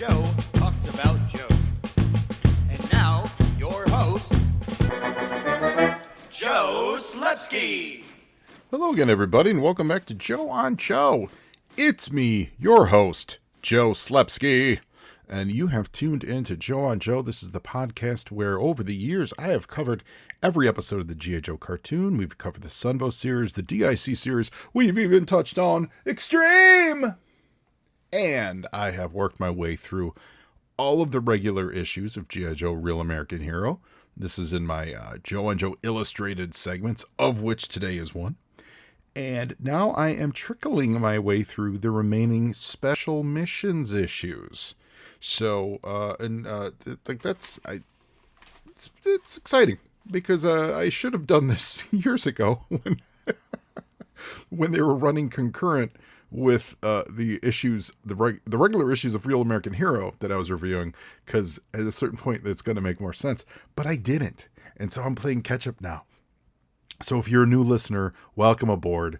Joe talks about Joe. And now, your host, Joe Slepsky. Hello again, everybody, and welcome back to Joe on Joe. It's me, your host, Joe Slepsky, and you have tuned into Joe on Joe. This is the podcast where, over the years, I have covered every episode of the G.I. Joe cartoon. We've covered the Sunbow series, the DIC series. We've even touched on Extreme! And I have worked my way through all of the regular issues of G.I. Joe Real American Hero. This is in my Joe and Joe Illustrated segments, of which today is one. And now I am trickling my way through the remaining special missions issues. So, it's exciting because I should have done this years ago when they were running concurrent with the issues, the regular issues of Real American Hero that I was reviewing, because at a certain point it's going to make more sense. But I didn't, and so I'm playing catch up now. So if you're a new listener, welcome aboard.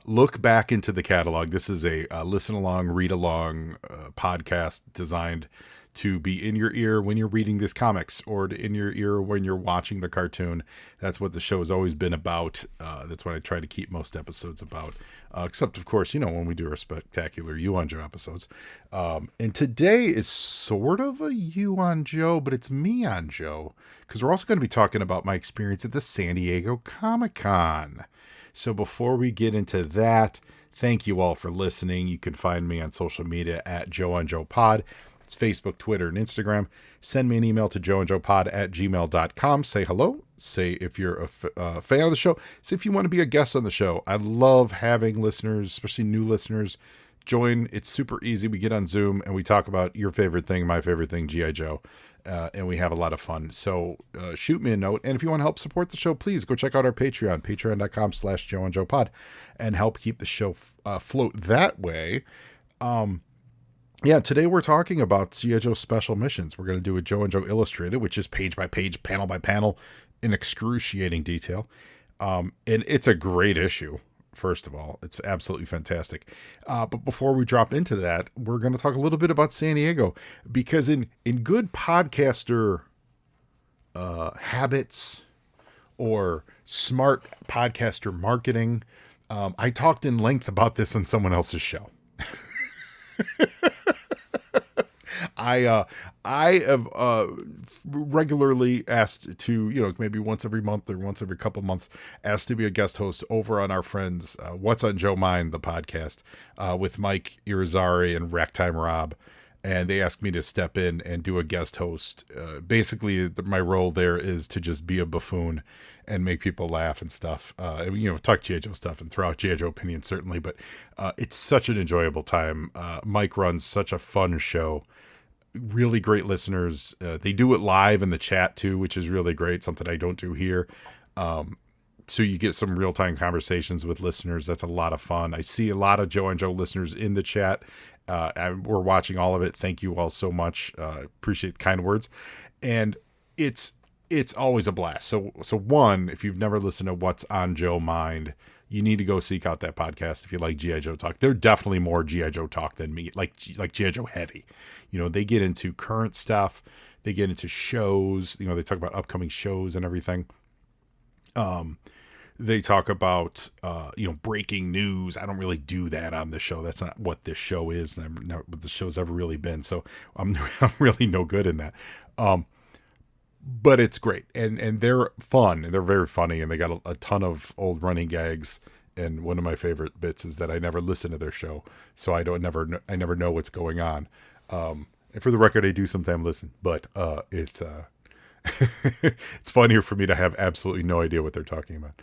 Look back into the catalog. This is a listen along, read along podcast designed to be in your ear when you're reading these comics, or in your ear when you're watching the cartoon. That's what the show has always been about. That's what I try to keep most episodes about. Except, of course, when we do our spectacular You on Joe episodes. And today is sort of a You on Joe, but it's me on Joe, because we're also going to be talking about my experience at the San Diego Comic-Con. So before we get into that, thank you all for listening. You can find me on social media at Joe on Joe Pod. It's Facebook, Twitter, and Instagram. Send me an email to joeandjoepod@gmail.com. Say hello. Say if you're a fan of the show. Say if you want to be a guest on the show. I love having listeners, especially new listeners, join. It's super easy. We get on Zoom and we talk about your favorite thing, my favorite thing, G.I. Joe. And we have a lot of fun. So shoot me a note. And if you want to help support the show, please go check out our Patreon, patreon.com/joeandjoepod, and help keep the show float that way. Yeah, today we're talking about G.I. Joe Special Missions. We're going to do a Joe and Joe Illustrated, which is page by page, panel by panel, in excruciating detail. And it's a great issue, first of all. It's absolutely fantastic. But before we drop into that, we're going to talk a little bit about San Diego, because in good podcaster habits or smart podcaster marketing, I talked in length about this on someone else's show. I have regularly asked to, maybe once every month or once every couple months, asked to be a guest host over on our friends What's on Joe Mind, the podcast, with Mike Irizarry and Racktime Rob. And they asked me to step in and do a guest host. Basically, my role there is to just be a buffoon and make people laugh and stuff. Talk G.I. Joe stuff and throw out G.I. Joe opinions, certainly. But it's such an enjoyable time. Mike runs such a fun show. Really great listeners. They do it live in the chat, too, which is really great. Something I don't do here. So you get some real-time conversations with listeners. That's a lot of fun. I see a lot of Joe and Joe listeners in the chat. We're watching all of it. Thank you all so much. Appreciate the kind words. And it's always a blast. So one, if you've never listened to What's on Joe Mind, you need to go seek out that podcast if you like G.I. Joe talk. They're definitely more G.I. Joe talk than me, like G.I. Joe heavy. They get into current stuff. They get into shows. They talk about upcoming shows and everything. They talk about, breaking news. I don't really do that on the show. That's not what this show is. And never what the show's ever really been. So I'm really no good in that. But it's great. And they're fun, and they're very funny. And they got a ton of old running gags. And one of my favorite bits is that I never listen to their show. So I never know what's going on. And for the record, I do sometimes listen, but, it's funnier for me to have absolutely no idea what they're talking about.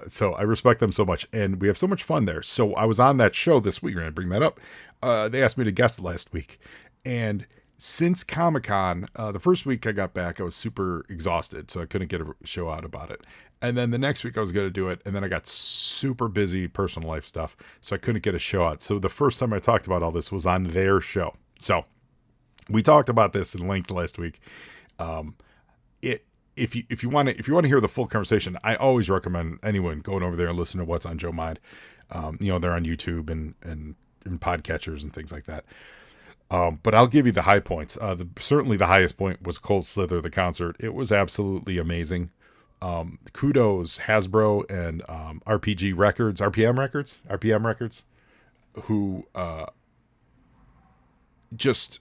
So I respect them so much, and we have so much fun there. So I was on that show this week, and I bring that up. They asked me to guest last week, and since Comic-Con, the first week I got back, I was super exhausted, so I couldn't get a show out about it. And then the next week I was going to do it, and then I got super busy personal life stuff, so I couldn't get a show out. So the first time I talked about all this was on their show. So we talked about this in length last week. If you want to hear the full conversation, I always recommend anyone going over there and listen to What's on Joe Mind. They're on YouTube and in podcatchers and things like that. But I'll give you the high points. Certainly the highest point was Cold Slither, the concert. It was absolutely amazing. Kudos Hasbro and RPM Records, who just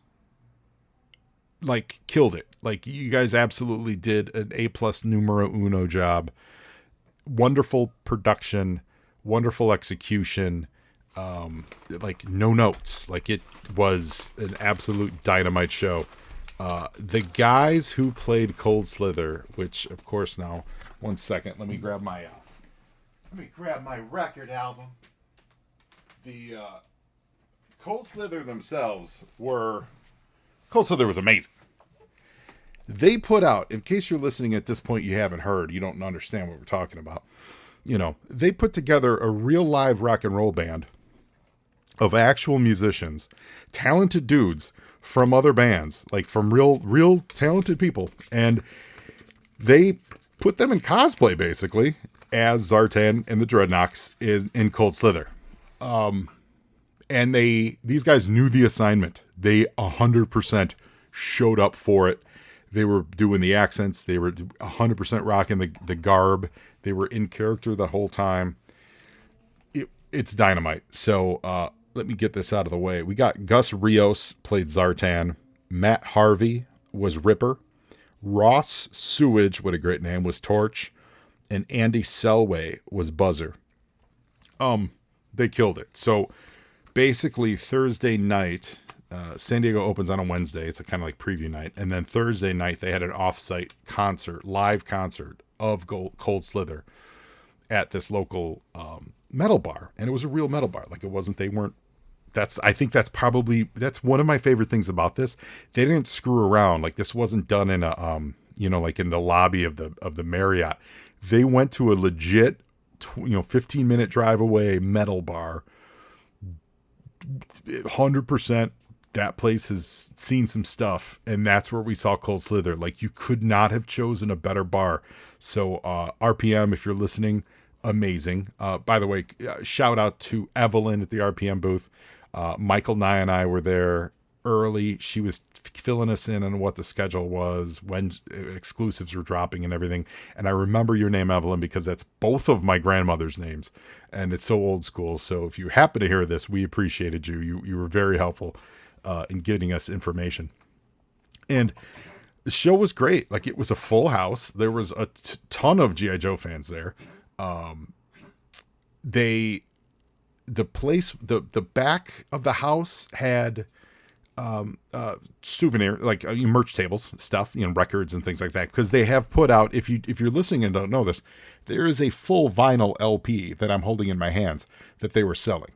like killed it. Like, you guys absolutely did an A+ numero uno job. Wonderful production, wonderful execution. Like, no notes. Like, it was an absolute dynamite show. The guys who played Cold Slither, which of course now, 1 second, let me grab my record album. The Cold Slither themselves Cold Slither was amazing. They put out, in case you're listening at this point, you haven't heard, you don't understand what we're talking about. They put together a real live rock and roll band of actual musicians, talented dudes from other bands, like from real talented people. And they put them in cosplay, basically, as Zartan and the Dreadnoks in Cold Slither. And these guys knew the assignment. They 100% showed up for it. They were doing the accents. They were 100% rocking the garb. They were in character the whole time. It's dynamite. So let me get this out of the way. We got Gus Rios played Zartan. Matt Harvey was Ripper. Ross Sewage, what a great name, was Torch. And Andy Selway was Buzzer. They killed it. So basically Thursday night, San Diego opens on a Wednesday. It's a kind of like preview night. And then Thursday night, they had an off-site live concert of Cold Slither at this local metal bar. And it was a real metal bar. Like, I think that's one of my favorite things about this. They didn't screw around. Like, this wasn't done in a, like in the lobby of the Marriott. They went to a legit, 15-minute drive away metal bar. 100%. That place has seen some stuff, and that's where we saw Cold Slither. Like, you could not have chosen a better bar. So RPM, if you're listening, amazing. By the way, shout out to Evelyn at the RPM booth. Michael Nye and I were there early. She was filling us in on what the schedule was, when exclusives were dropping and everything. And I remember your name, Evelyn, because that's both of my grandmother's names, and it's so old school. So if you happen to hear this, we appreciated you. You were very helpful in getting us information. And the show was great. Like, it was a full house. There was a ton of G.I. Joe fans there. The back of the house had souvenir, like merch tables, stuff, records and things like that. Because they have put out, if you're listening and don't know this, there is a full vinyl LP that I'm holding in my hands that they were selling.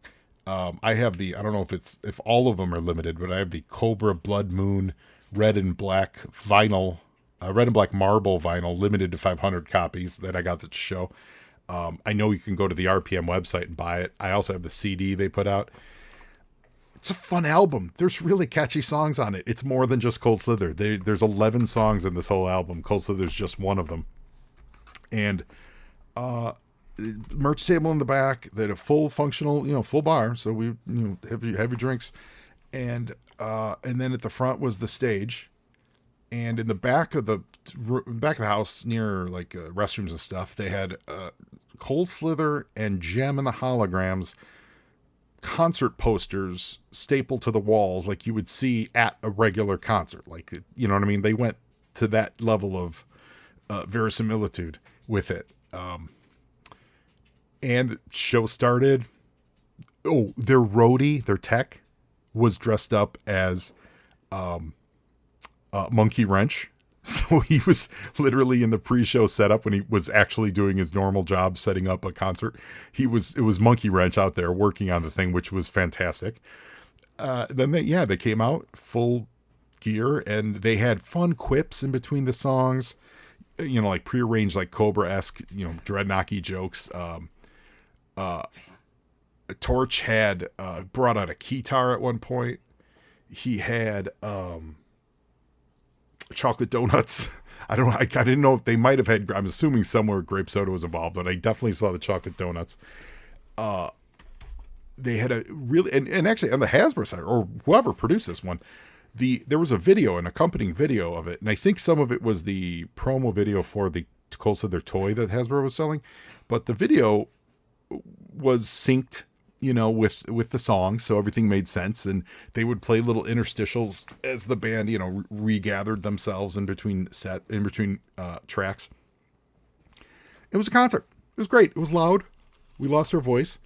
I have I don't know if all of them are limited, but I have the Cobra Blood Moon red and black marble vinyl, limited to 500 copies that I got to show. I know you can go to the RPM website and buy it. I also have the CD they put out. It's a fun album. There's really catchy songs on it. It's more than just Cold Slither. There's 11 songs in this whole album. Cold Slither's just one of them. And merch table in the back. They had a full functional, full bar. So we, have your drinks, and then at the front was the stage, and in the back of the house near like restrooms and stuff, they had Cold Slither and Gem and the Holograms concert posters stapled to the walls, like you would see at a regular concert. Like, you know what I mean? They went to that level of verisimilitude with it. And show started. Oh, their roadie, their tech, was dressed up as Monkey Wrench. So he was literally in the pre-show setup when he was actually doing his normal job setting up a concert. It was Monkey Wrench out there working on the thing, which was fantastic. Then they came out full gear, and they had fun quips in between the songs. Like prearranged, like Cobra-esque, dreadnocky jokes. Torch had brought out a keytar at one point. He had chocolate donuts. I didn't know if they might have had, I'm assuming somewhere grape soda was involved, but I definitely saw the chocolate donuts. they had a really, and actually on the Hasbro side, or whoever produced this one, there was a video, an accompanying video of it, and I think some of it was the promo video for the Cold Slither toy that Hasbro was selling, but the video was synced, with the song, so everything made sense, and they would play little interstitials as the band, regathered themselves in between tracks. It was a concert. It was great. It was loud. We lost our voice.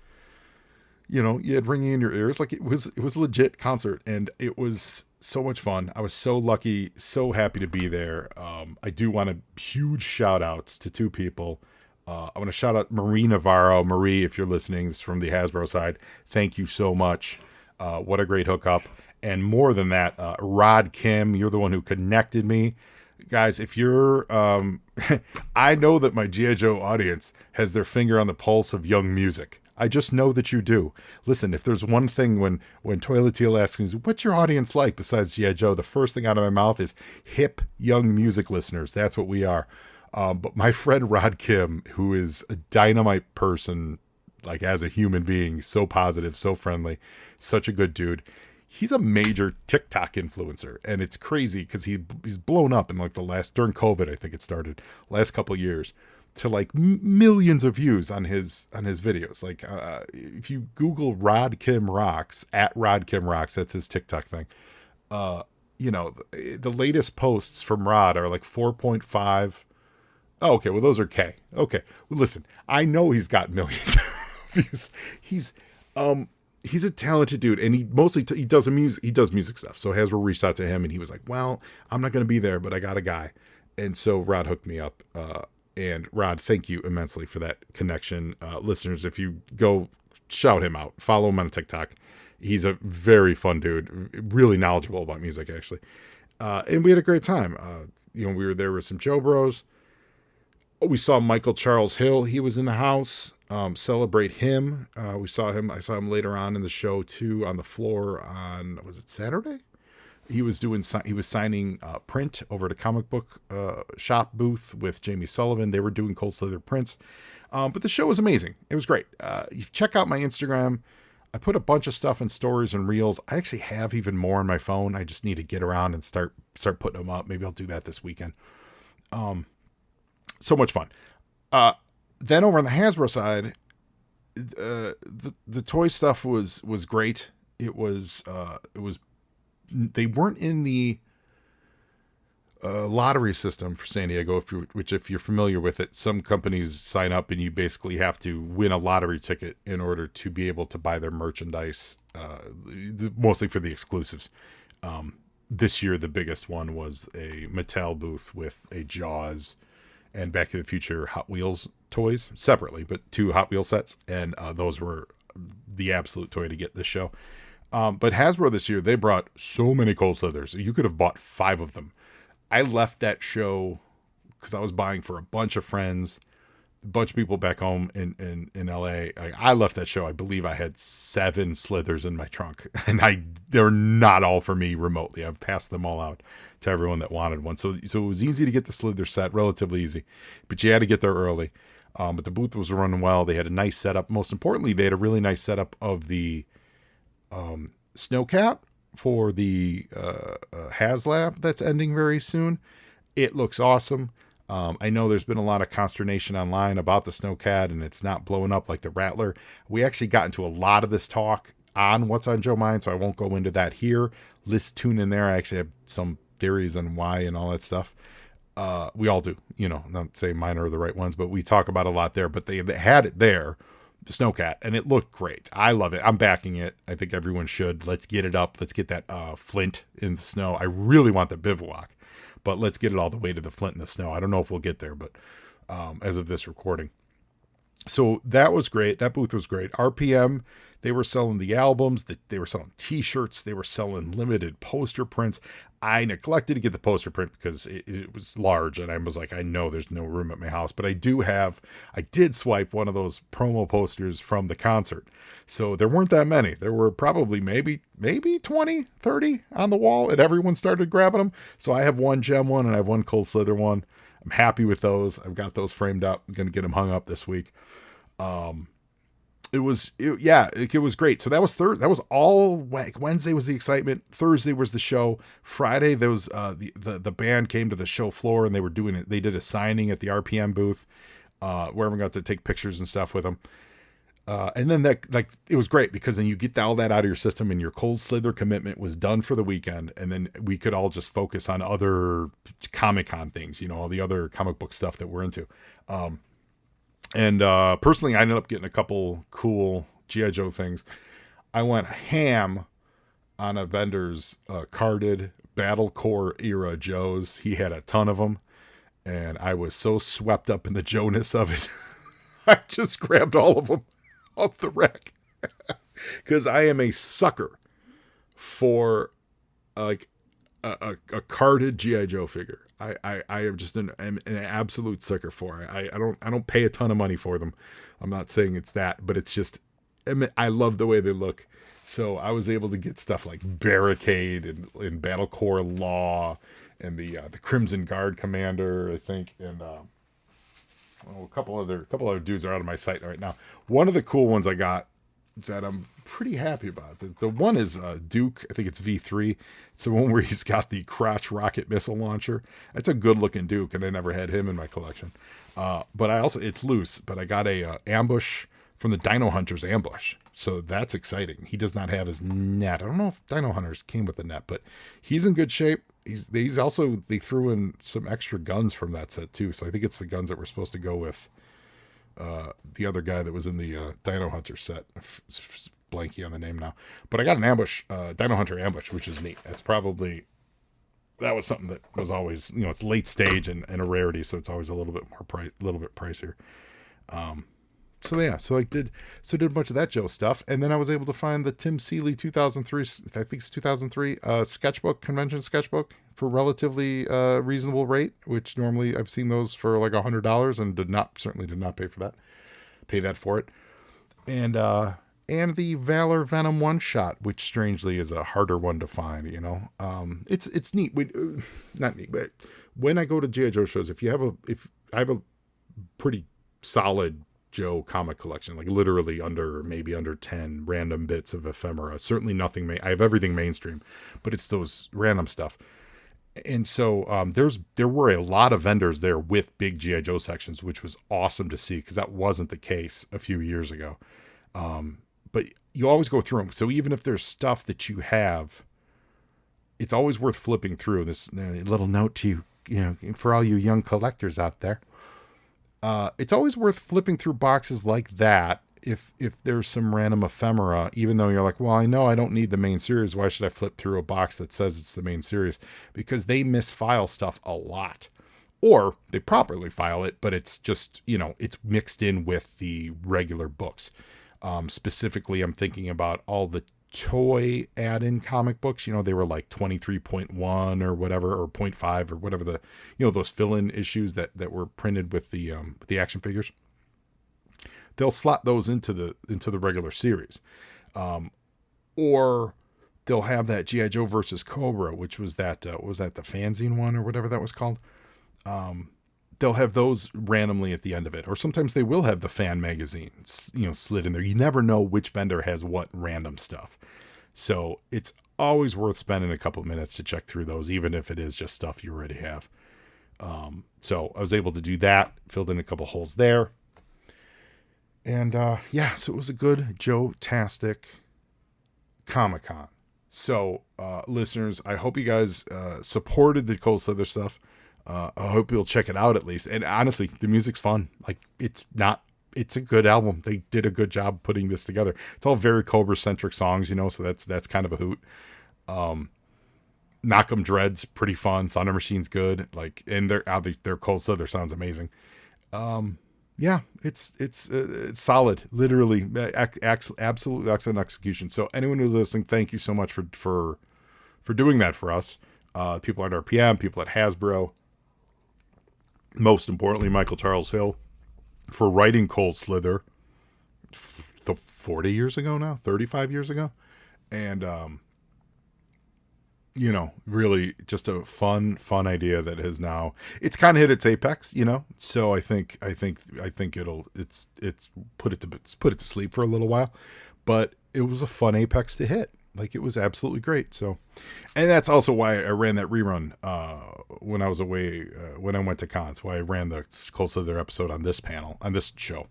You had ringing in your ears. Like it was a legit concert, and it was so much fun. I was so lucky, so happy to be there. I do want huge shout outs to two people. I want to shout out Marie Navarro. Marie, if you're listening, this is from the Hasbro side. Thank you so much. What a great hookup. And more than that, Rod Kim, you're the one who connected me. Guys, if you're, I know that my G.I. Joe audience has their finger on the pulse of young music. I just know that you do. Listen, if there's one thing when Toilet Teal asks me, what's your audience like besides G.I. Joe? The first thing out of my mouth is hip, young music listeners. That's what we are. But my friend Rod Kim, who is a dynamite person, like as a human being, so positive, so friendly, such a good dude. He's a major TikTok influencer, and it's crazy because he's blown up in like during COVID, I think it started, last couple of years, to like millions of views on his videos. Like if you Google Rod Kim Rocks, at Rod Kim Rocks, that's his TikTok thing. The latest posts from Rod are like 4.5. Oh, okay, well those are K. Okay, well listen, I know he's got millions of views. He's a talented dude, and he mostly he does music stuff. So Hasbro reached out to him, and he was like, "Well, I'm not going to be there, but I got a guy." And so Rod hooked me up. And Rod, thank you immensely for that connection. Listeners, if you go shout him out, follow him on TikTok. He's a very fun dude, really knowledgeable about music, actually. And we had a great time. We were there with some Joe Bros. We saw Michael Charles Hill. He was in the house. Celebrate him. I saw him later on in the show too, on the floor on, was it Saturday? He was signing print over at a comic book shop booth with Jamie Sullivan. They were doing Cold Slither prints. But the show was amazing. It was great. You check out my Instagram. I put a bunch of stuff in stories and reels. I actually have even more on my phone. I just need to get around and start putting them up. Maybe I'll do that this weekend. So much fun. Then over on the Hasbro side, the toy stuff was great. It was they weren't in the lottery system for San Diego, if you're familiar with it. Some companies sign up and you basically have to win a lottery ticket in order to be able to buy their merchandise, mostly for the exclusives. This year, the biggest one was a Mattel booth with a Jaws and Back to the Future Hot Wheels toys separately, but 2 Hot Wheel sets, and those were the absolute toy to get this show. But Hasbro this year, they brought so many Cold Slithers. You could have bought 5 of them. I left that show because I was buying for a bunch of friends, a bunch of people back home in LA. I left that show. I believe I had 7 Slithers in my trunk, and they're not all for me remotely. I've passed them all out to everyone that wanted one. So it was easy to get the Slither set, relatively easy, but you had to get there early. But the booth was running well. They had a nice setup. Most importantly, they had a really nice setup of the Snowcat for the HasLab that's ending very soon. It looks awesome. I know there's been a lot of consternation online about the Snowcat, and it's not blowing up like the Rattler. We actually got into a lot of this talk on What's on Joe Mind, so I won't go into that here. Tune in there. I actually have some theories on why and all that stuff. We all do, not saying mine are the right ones, but we talk about a lot there. But they had it there, the Snowcat, and it looked great. I love it. I'm backing it. I think everyone should. Let's get it up. Let's get that Flint in the snow. I really want the bivouac, but let's get it all the way to the Flint in the snow. I don't know if we'll get there, but as of this recording. So that was great. That booth was great. RPM, they were selling the albums, they were selling t-shirts, they were selling limited poster prints. I neglected to get the poster print because it was large, and I was like, I know there's no room at my house, but I did swipe one of those promo posters from the concert. So there weren't that many. There were probably maybe 20, 30 on the wall, and everyone started grabbing them. So I have one Gem one and I have one Cold Slither one. I'm happy with those. I've got those framed up. I'm going to get them hung up this week. it was great. So that was that was all Wednesday was the excitement. Thursday was the show. Friday, those the band came to the show floor and they were doing it. They did a signing at the RPM booth, where everyone got to take pictures and stuff with them. And then it was great because then you get all that out of your system and your Cold Slither commitment was done for the weekend. And then we could all just focus on other Comic-Con things, all the other comic book stuff that we're into. And personally, I ended up getting a couple cool G.I. Joe things. I went ham on a vendor's carded Battle Core era Joes. He had a ton of them. And I was so swept up in the Joe-ness of it. I just grabbed all of them off the rack. Because I am a sucker for like a carded G.I. Joe figure. I am just an absolute sucker for it. I don't pay a ton of money for them. I'm not saying it's that, but it's just, I love the way they look. So I was able to get stuff like Barricade and Battle Core Law and the Crimson Guard Commander, I think, and a couple other dudes are out of my sight right now. One of the cool ones I got that I'm pretty happy about. The one is Duke. I think it's V3. It's the one where he's got the crotch rocket missile launcher. It's a good looking Duke, and I never had him in my collection. But it's loose. But I got a ambush from the Dino Hunters ambush, so that's exciting. He does not have his net. I don't know if Dino Hunters came with the net, but he's in good shape. He's also, they threw in some extra guns from that set too. So I think it's the guns that were supposed to go with the other guy that was in the Dino Hunter set. Blanky on the name now, but I got an ambush, Dino Hunter ambush, which is neat. That was something that was always, it's late stage and a rarity, so it's always a little bit pricier. So I did a bunch of that Joe stuff, and then I was able to find the Tim Seeley 2003, I think it's 2003 convention sketchbook for relatively reasonable rate, which normally I've seen those for like $100 and certainly did not pay that for it. And the Valor Venom one shot, which strangely is a harder one to find, it's neat. Not neat, but when I go to G.I. Joe shows, if I have a pretty solid Joe comic collection, like literally maybe under 10 random bits of ephemera, certainly nothing, I have everything mainstream, but it's those random stuff. And so there were a lot of vendors there with big G.I. Joe sections, which was awesome to see because that wasn't the case a few years ago. But you always go through them. So even if there's stuff that you have, it's always worth flipping through. This little note to you, for all you young collectors out there. It's always worth flipping through boxes like that if there's some random ephemera, even though you're like, well, I know I don't need the main series. Why should I flip through a box that says it's the main series? Because they misfile stuff a lot. Or they properly file it, but it's just, it's mixed in with the regular books. Specifically, I'm thinking about all the toy add-in comic books. They were like 23.1 or whatever, or 0.5 or whatever those fill-in issues that were printed with the action figures. They'll slot those into the regular series, or they'll have that G.I. Joe versus Cobra, which was the fanzine one or whatever that was called. They'll have those randomly at the end of it, or sometimes they will have the fan magazine, slid in there. You never know which vendor has what random stuff. So it's always worth spending a couple of minutes to check through those, even if it is just stuff you already have. So I was able to do that, filled in a couple holes there. And so it was a good Joe-tastic Comic-Con. So listeners, I hope you guys supported the Cold Slither stuff. I hope you'll check it out at least. And honestly, the music's fun. Like it's a good album. They did a good job putting this together. It's all very Cobra centric songs, so that's kind of a hoot. Knock 'em Dread's pretty fun. Thunder Machine's good. Like, and their Cold Slither sounds amazing. It's solid. Literally, absolute excellent execution. So anyone who's listening, thank you so much for doing that for us. People at RPM, people at Hasbro. Most importantly, Michael Charles Hill for writing Cold Slither 40 years ago now, 35 years ago. And really just a fun idea that has now, it's kind of hit its apex, So I think it's put it to sleep for a little while, but it was a fun apex to hit. Like, it was absolutely great. So, and that's also why I ran that rerun when I was away, when I went to cons. Why I ran the Cold Slither episode on this show,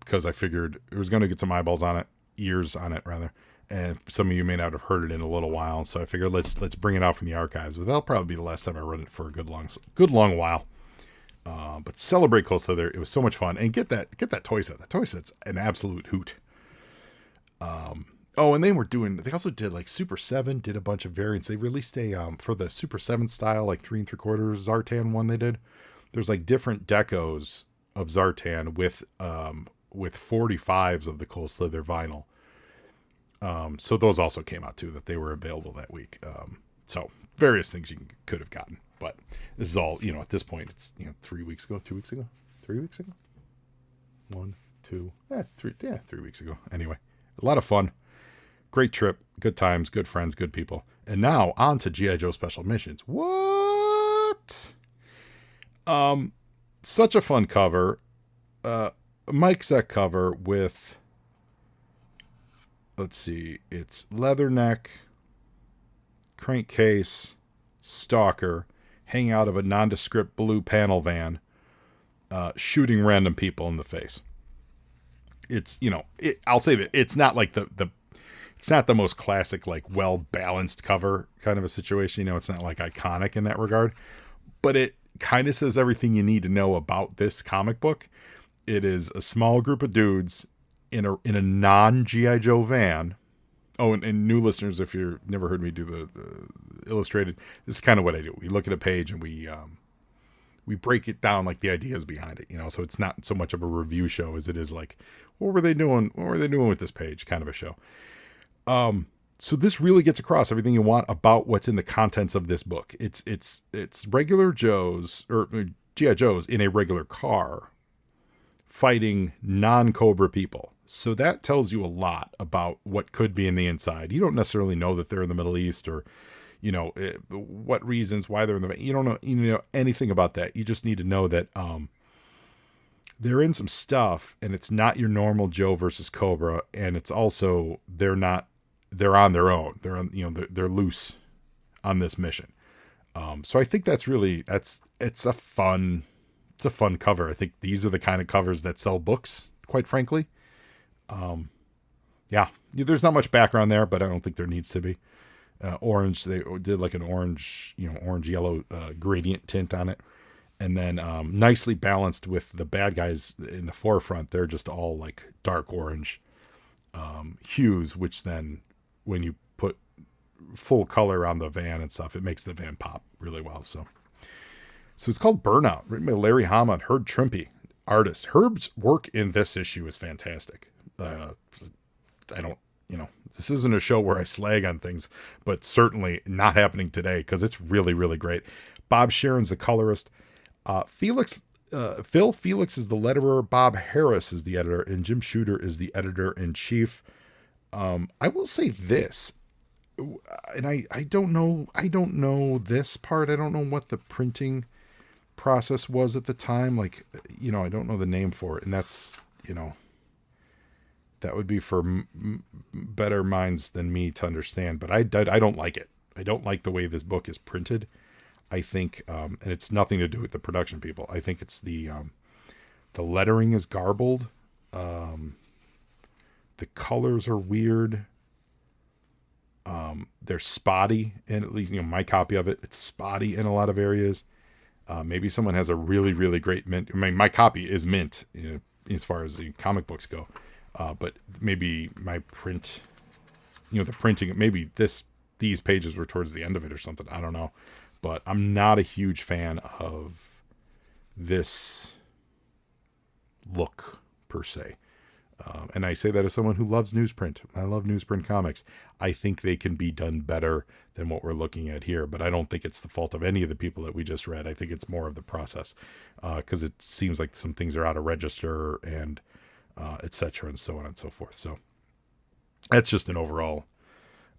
because I figured it was going to get some eyeballs on it, ears on it rather. And some of you may not have heard it in a little while, so I figured let's bring it out from the archives. But that'll probably be the last time I run it for a good long while. But celebrate Cold Slither. It was so much fun, and get that toy set. That toy set's an absolute hoot. And they also did like Super 7, did a bunch of variants. They released a for the Super 7 style, like 3 3/4 Zartan one they did. There's like different decos of Zartan with 45s of the Cold Slither vinyl. So those also came out too, that they were available that week. So various things you could have gotten, but this is all, at this point it's, 3 weeks ago, 2 weeks ago, 3 weeks ago, 1, 2, 3, 3 weeks ago. Anyway, a lot of fun, great trip, good times, good friends, good people. And now on to G.I. Joe Special Missions. What? Such a fun cover. Mike Zeck cover with, let's see, it's Leatherneck, Crankcase, Stalker, hanging out of a nondescript blue panel van, shooting random people in the face. It's, I'll say that it's not like it's not the most classic, like, well-balanced cover kind of a situation. It's not like iconic in that regard, but it kind of says everything you need to know about this comic book. It is a small group of dudes in a non-G.I. Joe van. Oh, and new listeners, if you've never heard me do the illustrated, this is kind of what I do. We look at a page and we break it down, like the ideas behind it, so it's not so much of a review show as it is like, what were they doing with this page kind of a show. So this really gets across everything you want about what's in the contents of this book. It's regular Joes, or G.I. Joes in a regular car fighting non-Cobra people. So that tells you a lot about what could be in the inside. You don't necessarily know that they're in the Middle East, or, what reasons, why they're in the, you don't know anything about that. You just need to know that, they're in some stuff, and it's not your normal Joe versus Cobra. And it's also, they're on their own. They're on, they're loose on this mission. So I think it's a fun cover. I think these are the kind of covers that sell books, quite frankly. There's not much background there, but I don't think there needs to be. Orange, they did like an orange yellow gradient tint on it, and then nicely balanced with the bad guys in the forefront. They're just all like dark orange hues, which then when you put full color on the van and stuff, it makes the van pop really well. So it's called Burnout, written by Larry Hama and Herb Trimpe, artist. Herb's work in this issue is fantastic. This isn't a show where I slag on things, but certainly not happening today, because it's really, really great. Bob Sharon's the colorist. Phil Felix is the letterer. Bob Harris is the editor, and Jim Shooter is the editor-in-chief. I will say this, and I don't know this part. I don't know what the printing process was at the time. Like, I don't know the name for it, and that's, that would be for better minds than me to understand. But I don't like it. I don't like the way this book is printed. I think, and it's nothing to do with the production people. I think it's the lettering is garbled. The colors are weird. They're spotty, and at least, my copy of it, it's spotty in a lot of areas. Maybe someone has a really, really great mint. I mean, my copy is mint, as far as the comic books go. But maybe my print, the printing, maybe these pages were towards the end of it or something. I don't know. But I'm not a huge fan of this look per se. And I say that as someone who loves newsprint. I love newsprint comics. I think they can be done better than what we're looking at here, but I don't think it's the fault of any of the people that we just read. I think it's more of the process, because it seems like some things are out of register, and et cetera, and so on and so forth. So that's just an overall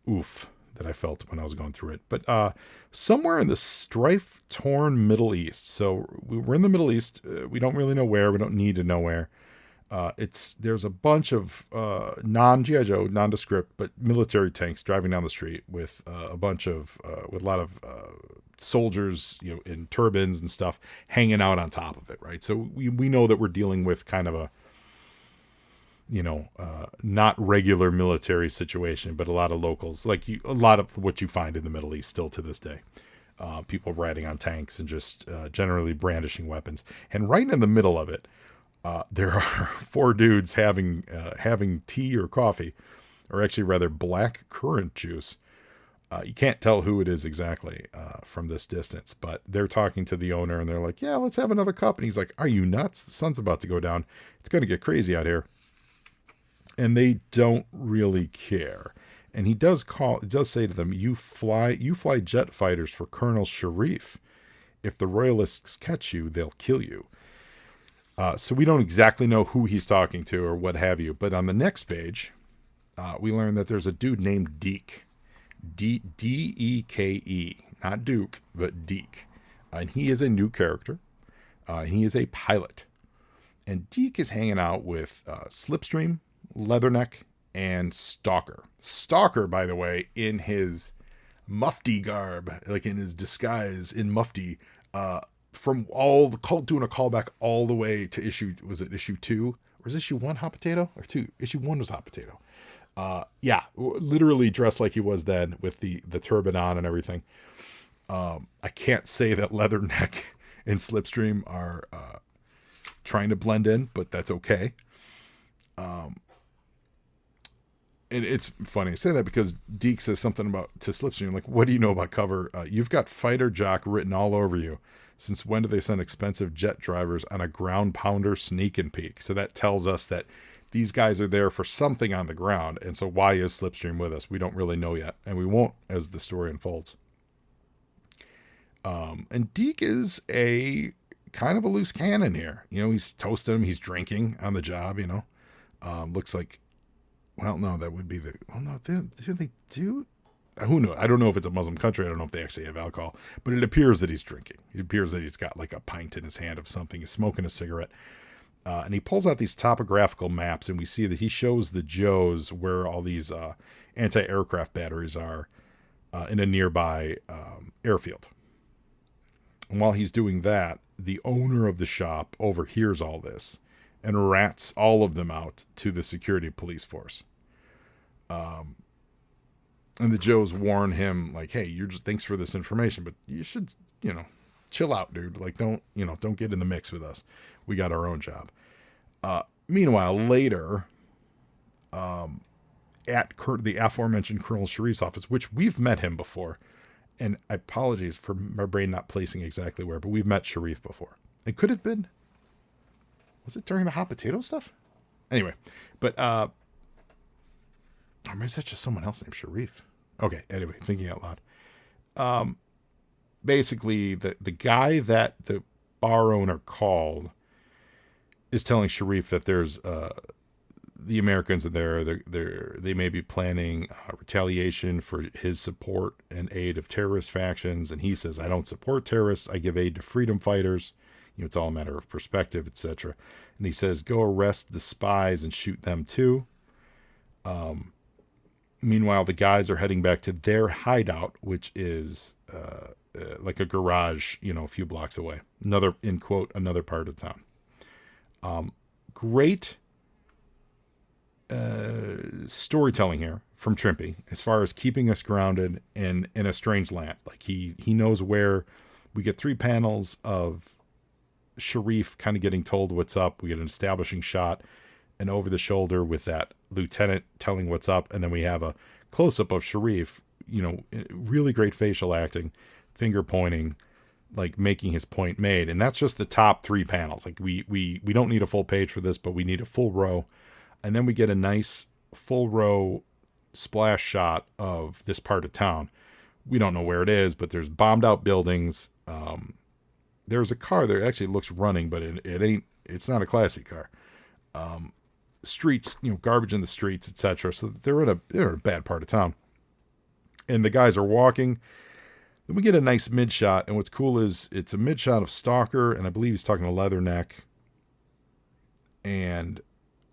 oof that I felt when I was going through it. But somewhere in the strife-torn Middle East. So we're in the Middle East. We don't really know where. We don't need to know where. There's a bunch of non-GI Joe, nondescript, but military tanks driving down the street with with a lot of soldiers, in turbans and stuff, hanging out on top of it, right? So we know that we're dealing with kind of a not regular military situation, but a lot of locals, a lot of what you find in the Middle East still to this day. People riding on tanks and just generally brandishing weapons. And right in the middle of it, there are four dudes having tea or coffee, or actually rather black currant juice. You can't tell who it is exactly from this distance, but they're talking to the owner and they're like, yeah, let's have another cup. And he's like, are you nuts? The sun's about to go down. It's going to get crazy out here. And they don't really care. And he does say to them, you fly jet fighters for Colonel Sharif. If the royalists catch you, they'll kill you. So we don't exactly know who he's talking to or what have you. But on the next page, we learn that there's a dude named Deke. Deke. Not Duke, but Deke. And he is a new character. He is a pilot. And Deke is hanging out with Slipstream, Leatherneck, and Stalker. Stalker, by the way, in his mufti garb, like in his disguise in mufti, from doing a callback all the way to issue 2? Or was issue 1 Hot Potato? Or 2? Issue 1 was Hot Potato. Yeah, literally dressed like he was then with the turban on and everything. I can't say that Leatherneck and Slipstream are trying to blend in, but that's okay. And it's funny to say that because Deke says something to Slipstream, like, what do you know about cover? You've got fighter jock written all over you. Since when do they send expensive jet drivers on a ground pounder sneak and peek? So that tells us that these guys are there for something on the ground. And so why is Slipstream with us? We don't really know yet. And we won't as the story unfolds. And Deke is a kind of a loose cannon here. He's toasting him. He's drinking on the job, looks like, well, no, that would be do they do? Who knows? I don't know if it's a Muslim country. I don't know if they actually have alcohol, but it appears that he's drinking. It appears that he's got like a pint in his hand of something. He's smoking a cigarette. And he pulls out these topographical maps, and we see that he shows the Joes where all these anti-aircraft batteries are in a nearby airfield. And while he's doing that, the owner of the shop overhears all this and rats all of them out to the security police force. And the Joes warn him, like, hey, thanks for this information, but you should, chill out, dude. Like, don't get in the mix with us. We got our own job. Meanwhile, later, at the aforementioned Colonel Sharif's office, which we've met him before, and I apologize for my brain not placing exactly where, but we've met Sharif before. It could have been, was it during the hot potato stuff? Anyway, but, or maybe it's just someone else named Sharif. Okay, anyway, thinking out loud. Basically, the guy that the bar owner called is telling Sharif that there's the Americans are there. They may be planning retaliation for his support and aid of terrorist factions. And he says, I don't support terrorists. I give aid to freedom fighters. It's all a matter of perspective, etc. And he says, go arrest the spies and shoot them too. Meanwhile, the guys are heading back to their hideout, which is like a garage, a few blocks away. Another, in quote, another part of town. Great storytelling here from Trimpy as far as keeping us grounded in a strange land. Like he knows where. We get 3 panels of Sharif kind of getting told what's up. We get an establishing shot and over the shoulder with that lieutenant telling what's up. And then we have a close-up of Sharif, really great facial acting, finger pointing, like making his point made. And that's just the top 3 panels. Like we don't need a full page for this, but we need a full row. And then we get a nice full row splash shot of this part of town. We don't know where it is, but there's bombed out buildings. There's a car that actually looks running, but it's not a classy car. Streets, garbage in the streets, etc. So they're in a bad part of town. and the guys are walking. Then we get a nice mid shot, and what's cool is it's a mid shot of Stalker, and I believe he's talking to Leatherneck, and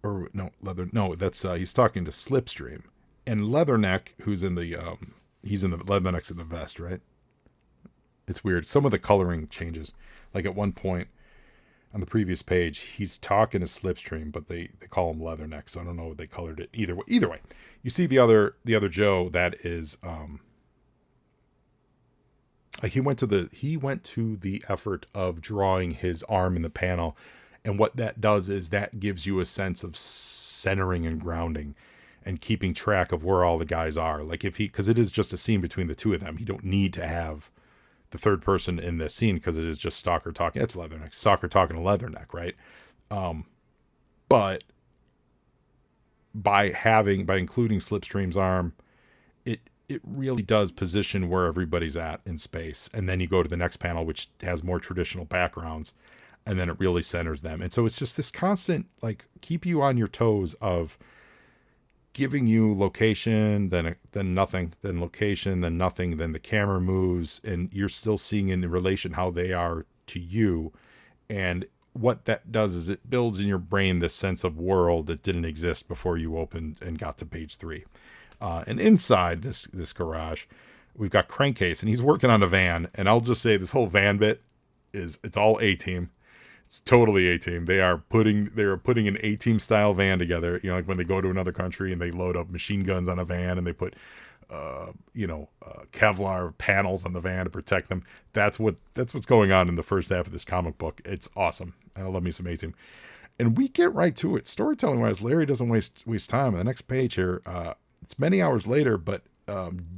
that's he's talking to Slipstream, and Leatherneck, who's in the Leatherneck's in the vest, right? It's weird. Some of the coloring changes. Like at one point on the previous page, he's talking to Slipstream, but they call him Leatherneck, so I don't know if they colored it either way. Either way, you see the other Joe that is like he went to the effort of drawing his arm in the panel, and what that does is that gives you a sense of centering and grounding and keeping track of where all the guys are. Like because it is just a scene between the two of them. You don't need to have the third person in this scene because it is just Stalker talking. It's Leatherneck. Stalker talking to Leatherneck, right? But by including Slipstream's arm, it really does position where everybody's at in space. And then you go to the next panel, which has more traditional backgrounds, and then it really centers them. And so it's just this constant, like, keep you on your toes of giving you location, then nothing, then location, then nothing, then the camera moves, and you're still seeing in relation how they are to you. And what that does is it builds in your brain this sense of world that didn't exist before you opened and got to page 3. And inside this garage, we've got Crankcase, and he's working on a van. And I'll just say this whole van bit it's all A-Team. It's totally A-Team. They are putting an A-Team style van together. You know, like when they go to another country and they load up machine guns on a van and they put, Kevlar panels on the van to protect them. That's what's going on in the first half of this comic book. It's awesome. I love me some A-Team. And we get right to it. Storytelling wise, Larry doesn't waste time. On the next page here, it's many hours later, but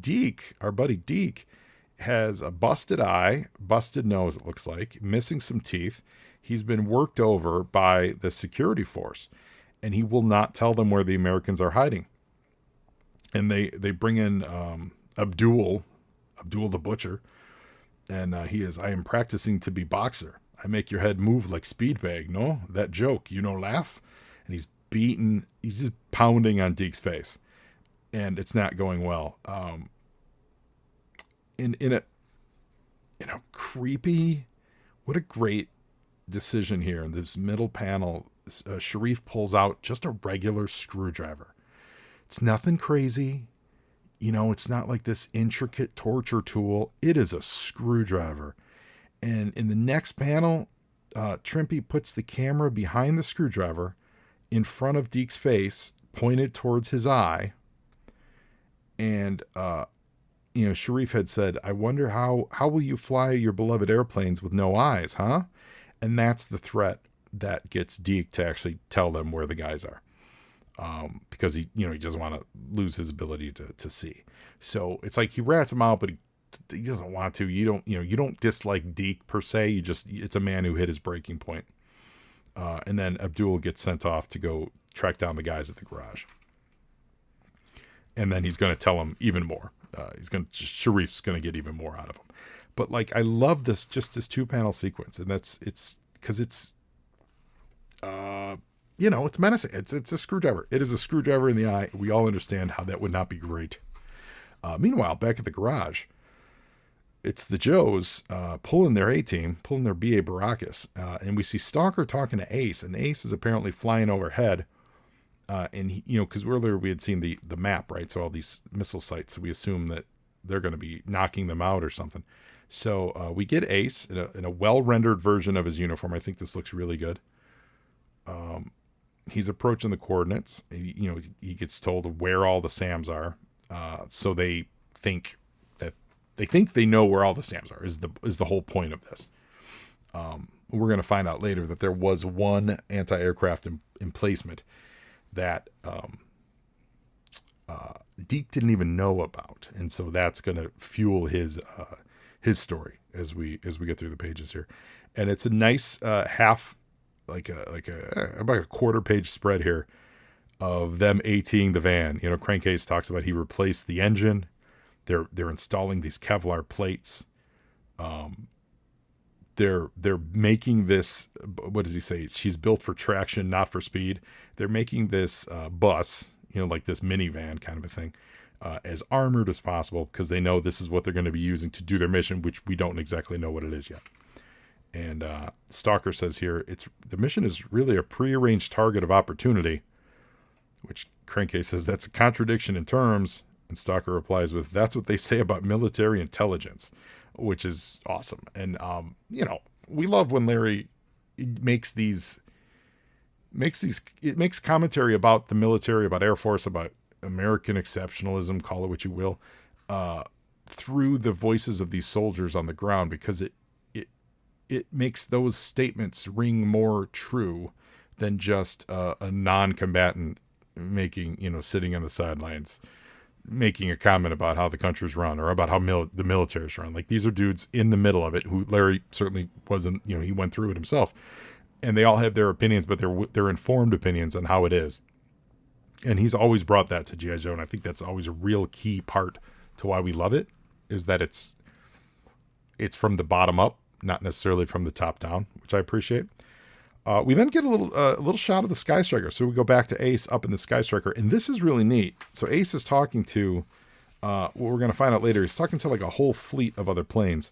Deke, our buddy Deke, has a busted eye, busted nose, it looks like, missing some teeth. He's been worked over by the security force, and he will not tell them where the Americans are hiding. And they bring in Abdul the Butcher, and I am practicing to be boxer. I make your head move like speed bag, no? That joke, laugh? And he's just pounding on Deke's face. And it's not going well. In a creepy, what a great decision here. In this middle panel, Sharif pulls out just a regular screwdriver. It's nothing crazy. It's not like this intricate torture tool. It is a screwdriver. And in the next panel, Trimpy puts the camera behind the screwdriver in front of Deke's face, pointed towards his eye. And, Sharif had said, I wonder how will you fly your beloved airplanes with no eyes, huh? And that's the threat that gets Deke to actually tell them where the guys are. Because he doesn't want to lose his ability to see. So it's like he rats him out, but he doesn't want to. You don't dislike Deke per se. It's a man who hit his breaking point. And then Abdul gets sent off to go track down the guys at the garage. And then he's going to tell him even more. Sharif's going to get even more out of him. But like, I love this 2-panel sequence, and it's because it's menacing. It's a screwdriver. It is a screwdriver in the eye. We all understand how that would not be great. Meanwhile, back at the garage, it's the Joes pulling their A-Team, pulling their B.A. Baracus, and we see Stalker talking to Ace, and Ace is apparently flying overhead. And he, because earlier we had seen the map, right? So all these missile sites, so we assume that they're going to be knocking them out or something. So we get Ace in a well-rendered version of his uniform. I think this looks really good. He's approaching the coordinates. He gets told where all the SAMs are. So they think they know where all the SAMs are. Is the whole point of this? We're going to find out later that there was one anti-aircraft emplacement that Deke didn't even know about, and so that's going to fuel his story as we get through the pages here. And it's a nice half, about a quarter page spread here of them ATing the van. Crankcase talks about he replaced the engine. They're installing these Kevlar plates. They're making this, what does he say? She's built for traction, not for speed. They're making this bus, like this minivan kind of a thing, as armored as possible, because they know this is what they're going to be using to do their mission, which we don't exactly know what it is yet. And Stalker says here, the mission is really a prearranged target of opportunity, which Crankcase says that's a contradiction in terms. And Stalker replies with, that's what they say about military intelligence, which is awesome. And, we love when Larry makes commentary about the military, about Air Force, about American exceptionalism, call it what you will, through the voices of these soldiers on the ground, because it makes those statements ring more true than just a non-combatant sitting on the sidelines, making a comment about how the country's run or about how the military's run. Like, these are dudes in the middle of it, who Larry certainly wasn't, he went through it himself, and they all have their opinions, but they're informed opinions on how it is. And he's always brought that to G.I. Joe, and I think that's always a real key part to why we love it, is that it's from the bottom up, not necessarily from the top down, which I appreciate. We then get a little shot of the Sky Striker. So we go back to Ace up in the Sky Striker, and this is really neat. So Ace is talking to, what we're going to find out later, he's talking to like a whole fleet of other planes.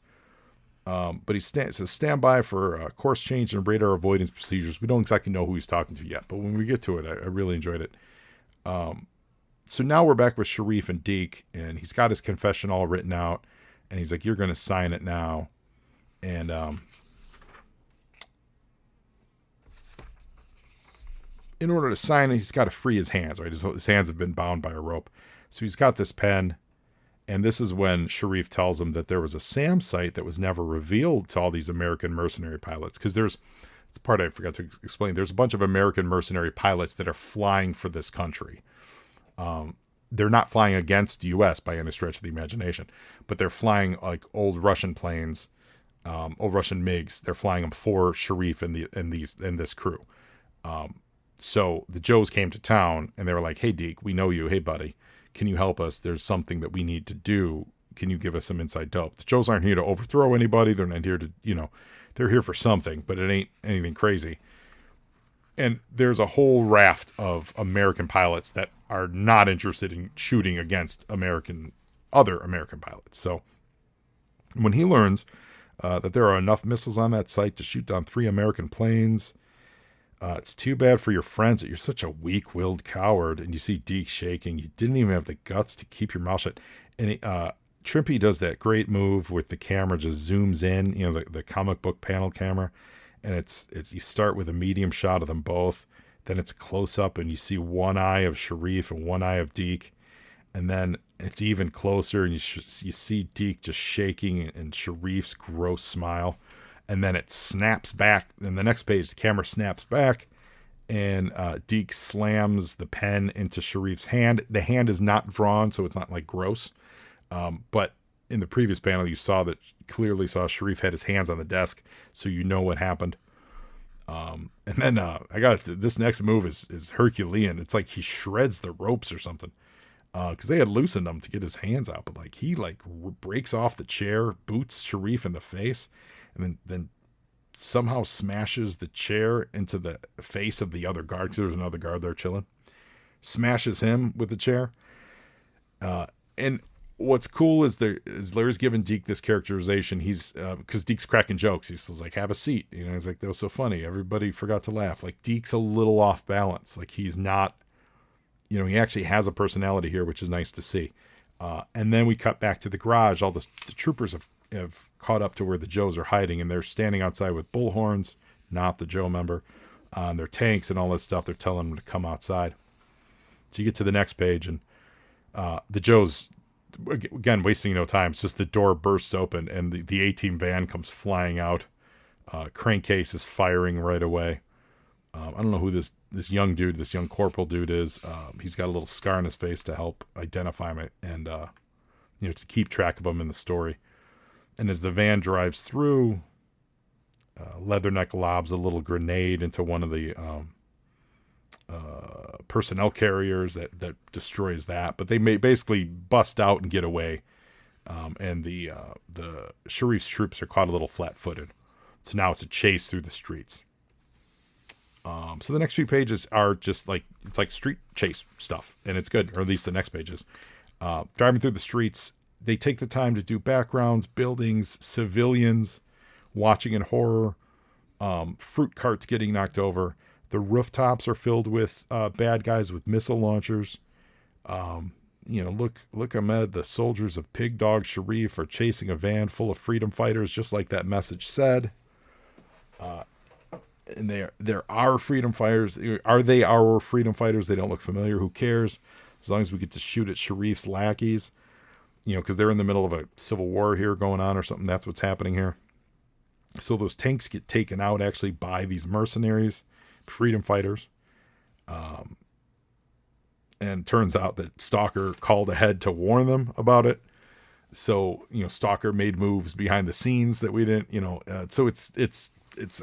But he says, stand by for course change and radar avoidance procedures. We don't exactly know who he's talking to yet, but when we get to it, I really enjoyed it. So now we're back with Sharif and Deke, and he's got his confession all written out, and he's like, you're going to sign it now. And, in order to sign it, he's got to free his hands, right? His hands have been bound by a rope. So he's got this pen, and this is when Sharif tells him that there was a SAM site that was never revealed to all these American mercenary pilots. Because it's a part I forgot to explain. There's a bunch of American mercenary pilots that are flying for this country. They're not flying against the U.S. by any stretch of the imagination, but they're flying like old Russian planes, old Russian MiGs. They're flying them for Sharif and this crew. So the Joes came to town, and they were like, hey, Deke, we know you. Hey, buddy, can you help us? There's something that we need to do. Can you give us some inside dope? The Joes aren't here to overthrow anybody. They're not here to, they're here for something, but it ain't anything crazy. And there's a whole raft of American pilots that are not interested in shooting against other American pilots. So when he learns that there are enough missiles on that site to shoot down 3 American planes, it's too bad for your friends that you're such a weak-willed coward. And you see Deke shaking. You didn't even have the guts to keep your mouth shut. And Trimpy does that great move with the camera just zooms in, the comic book panel camera. And it's you start with a medium shot of them both. Then it's a close-up, and you see one eye of Sharif and one eye of Deke. And then it's even closer, and you see Deke just shaking and Sharif's gross smile. And then it snaps back. In the next page, the camera snaps back, and Deke slams the pen into Sharif's hand. The hand is not drawn, so it's not like gross. But in the previous panel, you clearly saw Sharif had his hands on the desk, so you know what happened. And then this next move is Herculean. It's like he shreds the ropes or something, because they had loosened them to get his hands out. But he breaks off the chair, boots Sharif in the face, and then somehow smashes the chair into the face of the other guard, because there was another guard there chilling. Smashes him with the chair. And what's cool is Larry's giving Deke this characterization. He's because Deke's cracking jokes. He's like, have a seat. He's like, that was so funny. Everybody forgot to laugh. Like, Deke's a little off balance. Like, he's not, he actually has a personality here, which is nice to see. And then we cut back to the garage. All the troopers have caught up to where the Joes are hiding, and they're standing outside with bullhorns, not the Joe member, on their tanks and all this stuff. They're telling them to come outside. So you get to the next page, and the Joes, again, wasting no time. It's just the door bursts open, and the A-Team van comes flying out. Crankcase is firing right away. I don't know who this young corporal dude is. He's got a little scar on his face to help identify him and to keep track of him in the story. And as the van drives through, Leatherneck lobs a little grenade into one of the personnel carriers that destroys that. But they may basically bust out and get away. And the Sharif's troops are caught a little flat-footed. So now it's a chase through the streets. So the next few pages are just it's like street chase stuff, and it's good, or at least the next pages. Driving through the streets, they take the time to do backgrounds, buildings, civilians, watching in horror, fruit carts getting knocked over. The rooftops are filled with bad guys with missile launchers. Look, Ahmed, the soldiers of Pig Dog Sharif are chasing a van full of freedom fighters, just like that message said. And there are freedom fighters. Are they our freedom fighters? They don't look familiar. Who cares? As long as we get to shoot at Sharif's lackeys, because they're in the middle of a civil war here going on or something. That's what's happening here. So those tanks get taken out actually by these mercenaries, freedom fighters. And turns out that Stalker called ahead to warn them about it. So, Stalker made moves behind the scenes that we didn't, so it's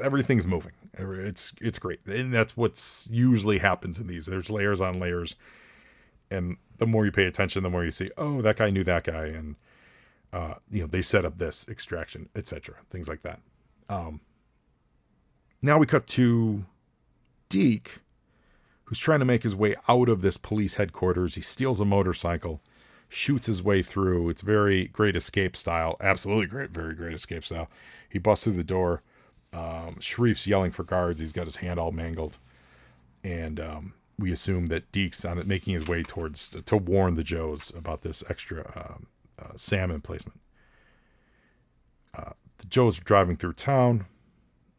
everything's moving. It's great. And that's what's usually happens in these. There's layers on layers. And the more you pay attention, the more you see, oh, that guy knew that guy. And, they set up this extraction, etc. Things like that. Now we cut to Deke, who's trying to make his way out of this police headquarters. He steals a motorcycle, shoots his way through. It's very Great Escape style. Absolutely great. Very Great Escape style. He busts through the door. Sharif's yelling for guards. He's got his hand all mangled. And we assume that Deke's on it, making his way to warn the Joes about this extra salmon placement. The Joes are driving through town.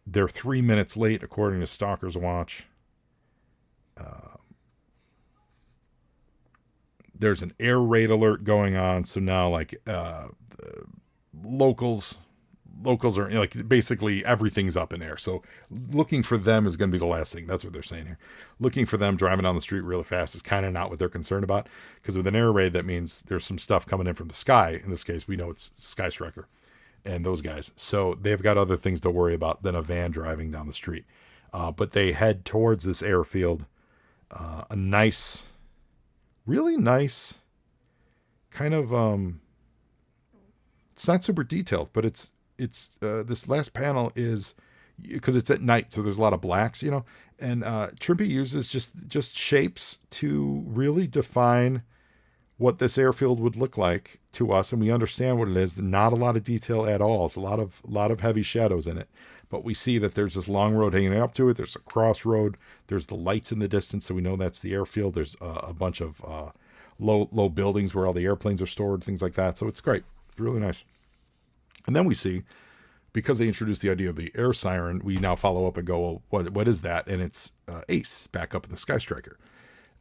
They're 3 minutes late, according to Stalker's watch. There's an air raid alert going on, so now locals are basically everything's up in air. So looking for them is going to be the last thing. That's what they're saying here. Looking for them driving down the street really fast is kind of not what they're concerned about, because with an air raid, that means there's some stuff coming in from the sky. In this case, we know it's Sky Striker and those guys. So they've got other things to worry about than a van driving down the street. But they head towards this airfield. A nice, really nice kind of, it's not super detailed, but it's this last panel is, because it's at night, so there's a lot of blacks, and Trimpe uses just shapes to really define what this airfield would look like to us, and we understand what it is. Not a lot of detail at all. It's a lot of heavy shadows in it, but we see that there's this long road hanging up to it. There's a crossroad. There's the lights in the distance, so we know that's the airfield. There's a bunch of low buildings where all the airplanes are stored, things like that. So it's great. It's really nice. And then we see, because they introduced the idea of the air siren, we now follow up and go, well, what is that? And it's Ace back up in the Sky Striker.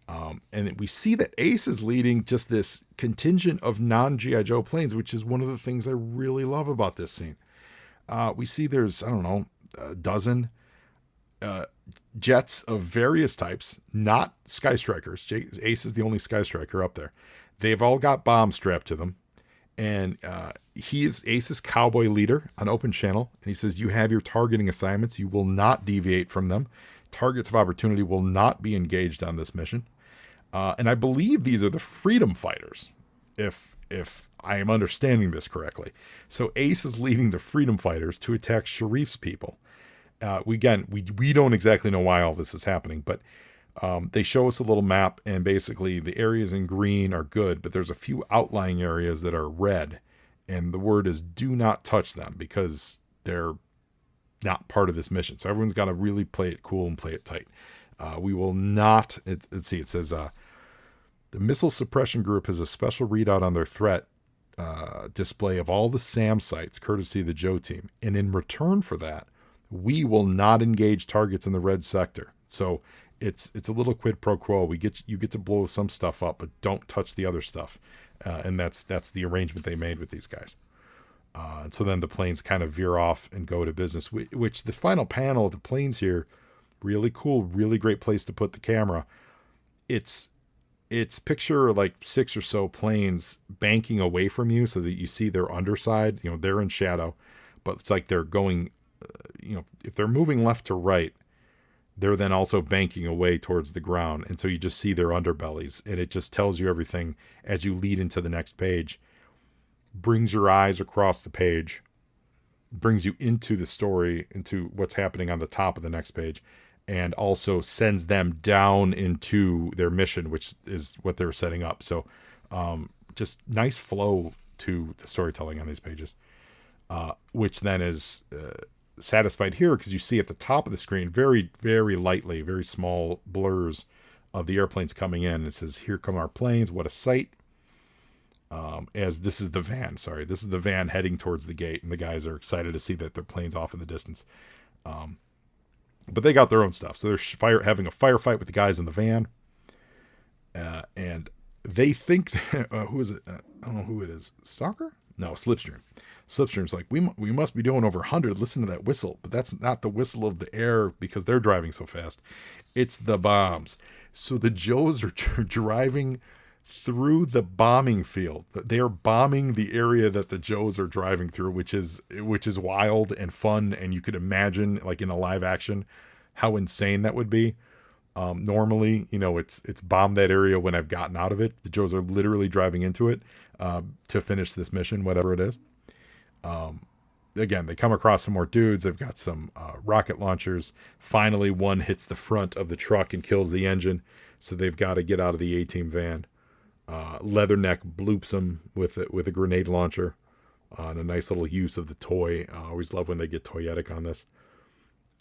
And we see that Ace is leading just this contingent of non-G.I. Joe planes, which is one of the things I really love about this scene. We see there's, a dozen jets of various types, not Sky Strikers. Ace is the only Sky Striker up there. They've all got bombs strapped to them. And he is Ace's cowboy leader on Open Channel. And he says, you have your targeting assignments. You will not deviate from them. Targets of opportunity will not be engaged on this mission. And I believe these are the freedom fighters, if I am understanding this correctly. So Ace is leading the freedom fighters to attack Sharif's people. We don't exactly know why all this is happening, but they show us a little map, and basically the areas in green are good, but there's a few outlying areas that are red, and the word is do not touch them because they're not part of this mission. So everyone's got to really play it cool and play it tight. We will not, let's see, it says, the Missile Suppression Group has a special readout on their threat display of all the SAM sites, courtesy of the Joe team. And in return for that, we will not engage targets in the red sector. So it's a little quid pro quo. You get to blow some stuff up, but don't touch the other stuff. And that's the arrangement they made with these guys. And so then the planes kind of veer off and go to business, which the final panel of the planes here, really cool, really great place to put the camera. It's picture like 6 or so planes banking away from you so that you see their underside. They're in shadow, but it's like they're going, if they're moving left to right, they're then also banking away towards the ground. And so you just see their underbellies, and it just tells you everything as you lead into the next page, brings your eyes across the page, brings you into the story, into what's happening on the top of the next page, and also sends them down into their mission, which is what they're setting up. So just nice flow to the storytelling on these pages, which then is satisfied here because you see at the top of the screen very, very lightly, very small blurs of the airplanes coming in. It says, "Here come our planes. What a sight." As this is the van, this is the van heading towards the gate, and the guys are excited to see that their plane's off in the distance. But they got their own stuff. So they're having a firefight with the guys in the van. And they think, who is it? I don't know who it is. Stalker? No, Slipstream. Slipstream's like, we must be doing over 100. Listen to that whistle. But that's not the whistle of the air because they're driving so fast. It's the bombs. So the Joes are driving through the bombing field. They are bombing the area that the Joes are driving through, which is wild and fun. And you could imagine, like in a live action, how insane that would be. Normally, it's bombed that area when I've gotten out of it. The Joes are literally driving into it to finish this mission, whatever it is. Again, they come across some more dudes. They've got some rocket launchers. Finally, one hits the front of the truck and kills the engine. So they've got to get out of the A-Team van. Leatherneck bloops them with a grenade launcher and a nice little use of the toy. I always love when they get toyetic on this.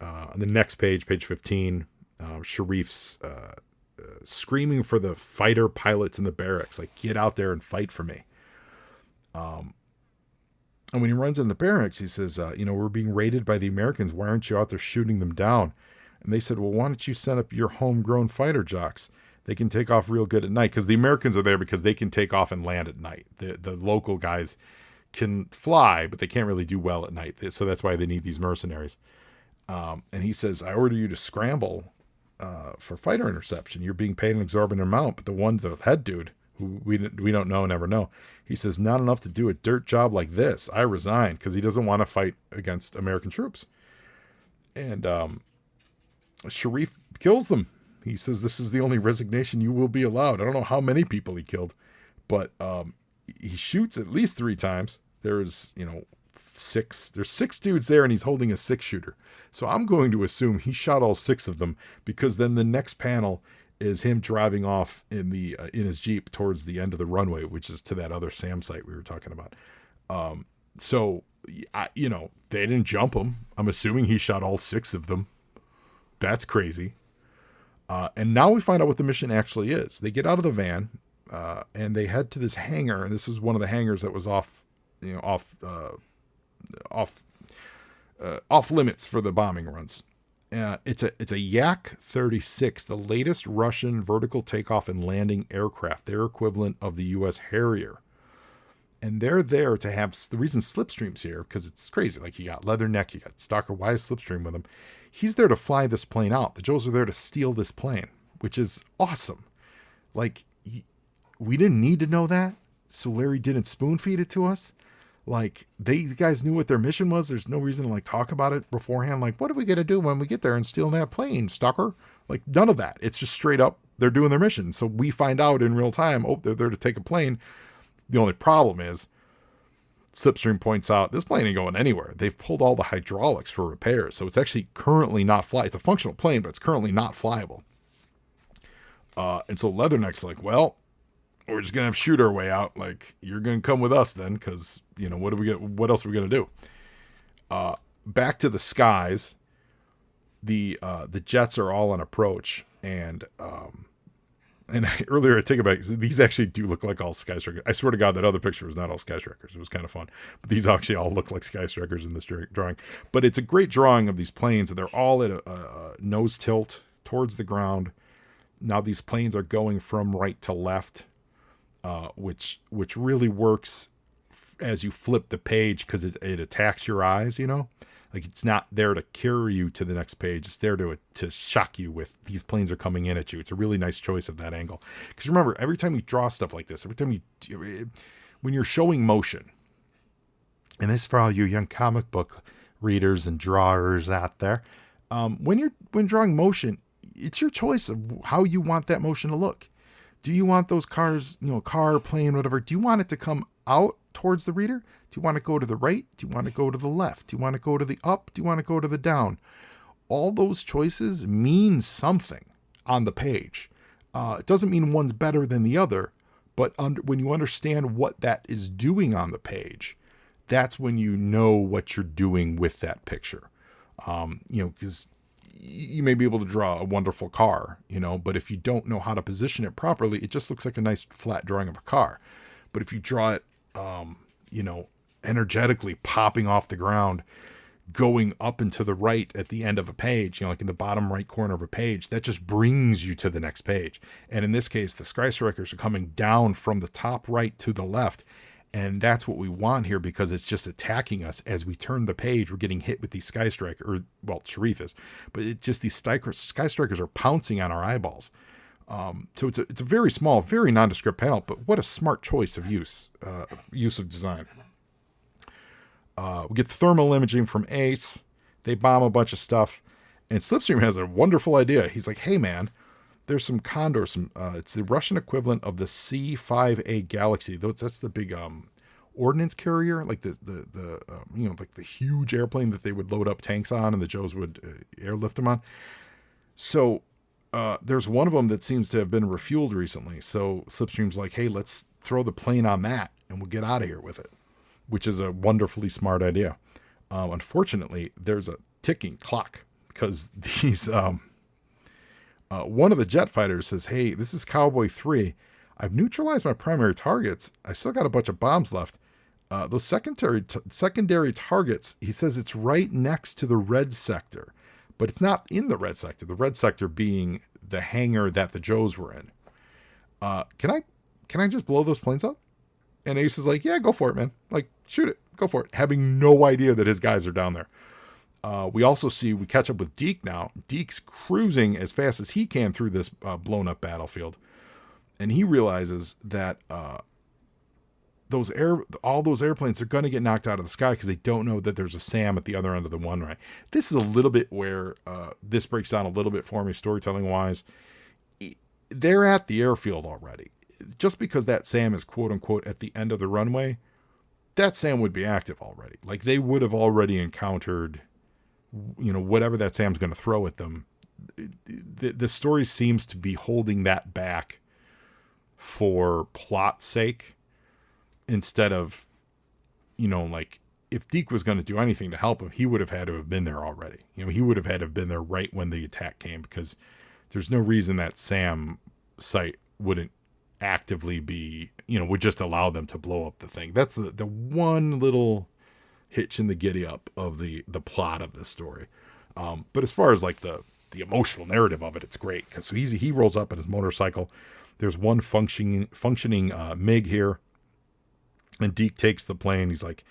On the next page 15, Sharif's screaming for the fighter pilots in the barracks, like, get out there and fight for me. And when he runs in the barracks, he says, we're being raided by the Americans. Why aren't you out there shooting them down? And they said, well, why don't you send up your homegrown fighter jocks? They can take off real good at night, because the Americans are there because they can take off and land at night. The local guys can fly, but they can't really do well at night. So that's why they need these mercenaries. And he says, I order you to scramble for fighter interception. You're being paid an exorbitant amount. But the head dude, who we don't know, never know, he says, not enough to do a dirt job like this. I resign, because he doesn't want to fight against American troops. And Sharif kills them. He says, this is the only resignation you will be allowed. I don't know how many people he killed, but he shoots at least 3 times. There's 6 dudes there, and he's holding a 6-shooter. So I'm going to assume he shot all 6 of them, because then the next panel is him driving off in his Jeep towards the end of the runway, which is to that other SAM site we were talking about. So they didn't jump him. I'm assuming he shot all 6 of them. That's crazy. And now we find out what the mission actually is. They get out of the van, and they head to this hangar. And this is one of the hangars that was off limits for the bombing runs. It's a Yak-36, the latest Russian vertical takeoff and landing aircraft, their equivalent of the U.S. Harrier. And they're there to have, the reason Slipstream's here, because it's crazy. Like, you got Leatherneck, you got Stalker. Why is Slipstream with him? He's there to fly this plane out. The Joes are there to steal this plane, which is awesome. Like, we didn't need to know that, so Larry didn't spoon feed it to us. Like, these guys knew what their mission was. There's no reason to talk about it beforehand. Like, what are we going to do when we get there and steal that plane, Stalker? Like, none of that. It's just straight up, they're doing their mission. So we find out in real time, they're there to take a plane. The only problem is, Slipstream points out, this plane ain't going anywhere. They've pulled all the hydraulics for repairs. So it's actually currently not flyable. It's a functional plane, but it's currently not flyable. And so Leatherneck's like, well, we're just going to have to shoot our way out. Like, you're going to come with us then, because, what else are we going to do? Back to the skies, the jets are all on approach, and earlier I take it back, these actually do look like all Skystrikers. I swear to God, that other picture was not all Skystrikers. It was kind of fun. But these actually all look like Skystrikers in this drawing. But it's a great drawing of these planes, and they're all at a nose tilt towards the ground. Now these planes are going from right to left, which really works as you flip the page, because it attacks your eyes, Like, it's not there to carry you to the next page. It's there to shock you with, these planes are coming in at you. It's a really nice choice of that angle. Because remember, every time you draw stuff like this, when you're showing motion, and this is for all you young comic book readers and drawers out there, when drawing motion, it's your choice of how you want that motion to look. Do you want those cars, car, plane, whatever, do you want it to come out towards the reader? Do you want to go to the right? Do you want to go to the left? Do you want to go to the up? Do you want to go to the down? All those choices mean something on the page. It doesn't mean one's better than the other, But when you understand what that is doing on the page, that's when you know what you're doing with that picture. Because you may be able to draw a wonderful car, but if you don't know how to position it properly, it just looks like a nice flat drawing of a car. But if you draw it, energetically popping off the ground, going up and to the right at the end of a page, like in the bottom right corner of a page, that just brings you to the next page. And in this case, the Sky Strikers are coming down from the top right to the left. And that's what we want here, because it's just attacking us as we turn the page. We're getting hit with these Sky Strikers, Sharif is, but it's just these Sky Strikers are pouncing on our eyeballs. So it's a very small, very nondescript panel, but what a smart choice of use of design. We get thermal imaging from Ace. They bomb a bunch of stuff, and Slipstream has a wonderful idea. He's like, "Hey man, there's some Condor, it's the Russian equivalent of the C-5A Galaxy. That's the big ordnance carrier, like the like the huge airplane that they would load up tanks on, and the Joes would airlift them on. So there's one of them that seems to have been refueled recently. So Slipstream's like, hey, let's throw the plane on that, and we'll get out of here with it," which is a wonderfully smart idea. Unfortunately, there's a ticking clock, because these one of the jet fighters says, "Hey, this is Cowboy 3. I've neutralized my primary targets. I still got a bunch of bombs left. Those secondary targets," he says, "it's right next to the red sector, but it's not in the red sector. The red sector being the hangar that the Joes were in. Can I just blow those planes up?" And Ace is like, "Yeah, go for it, man. Like, shoot it. Go for it." Having no idea that his guys are down there. We catch up with Deke now. Deke's cruising as fast as he can through this blown up battlefield. And he realizes that all those airplanes are going to get knocked out of the sky because they don't know that there's a SAM at the other end of the one-way. This is a little bit where this breaks down a little bit for me storytelling wise. They're at the airfield already. Just because that SAM is quote unquote at the end of the runway, that SAM would be active already. Like, they would have already encountered whatever that SAM's going to throw at them. The story seems to be holding that back for plot's sake, instead of, like, if Deke was going to do anything to help him, he would have had to have been there already. He would have had to have been there right when the attack came, because there's no reason that SAM site wouldn't actively be, would just allow them to blow up the thing. That's the one little hitch in the giddy up of the plot of this story. But as far as like the emotional narrative of it, it's great, because he rolls up in his motorcycle. There's one functioning MiG here, and Deke takes the plane. He's like,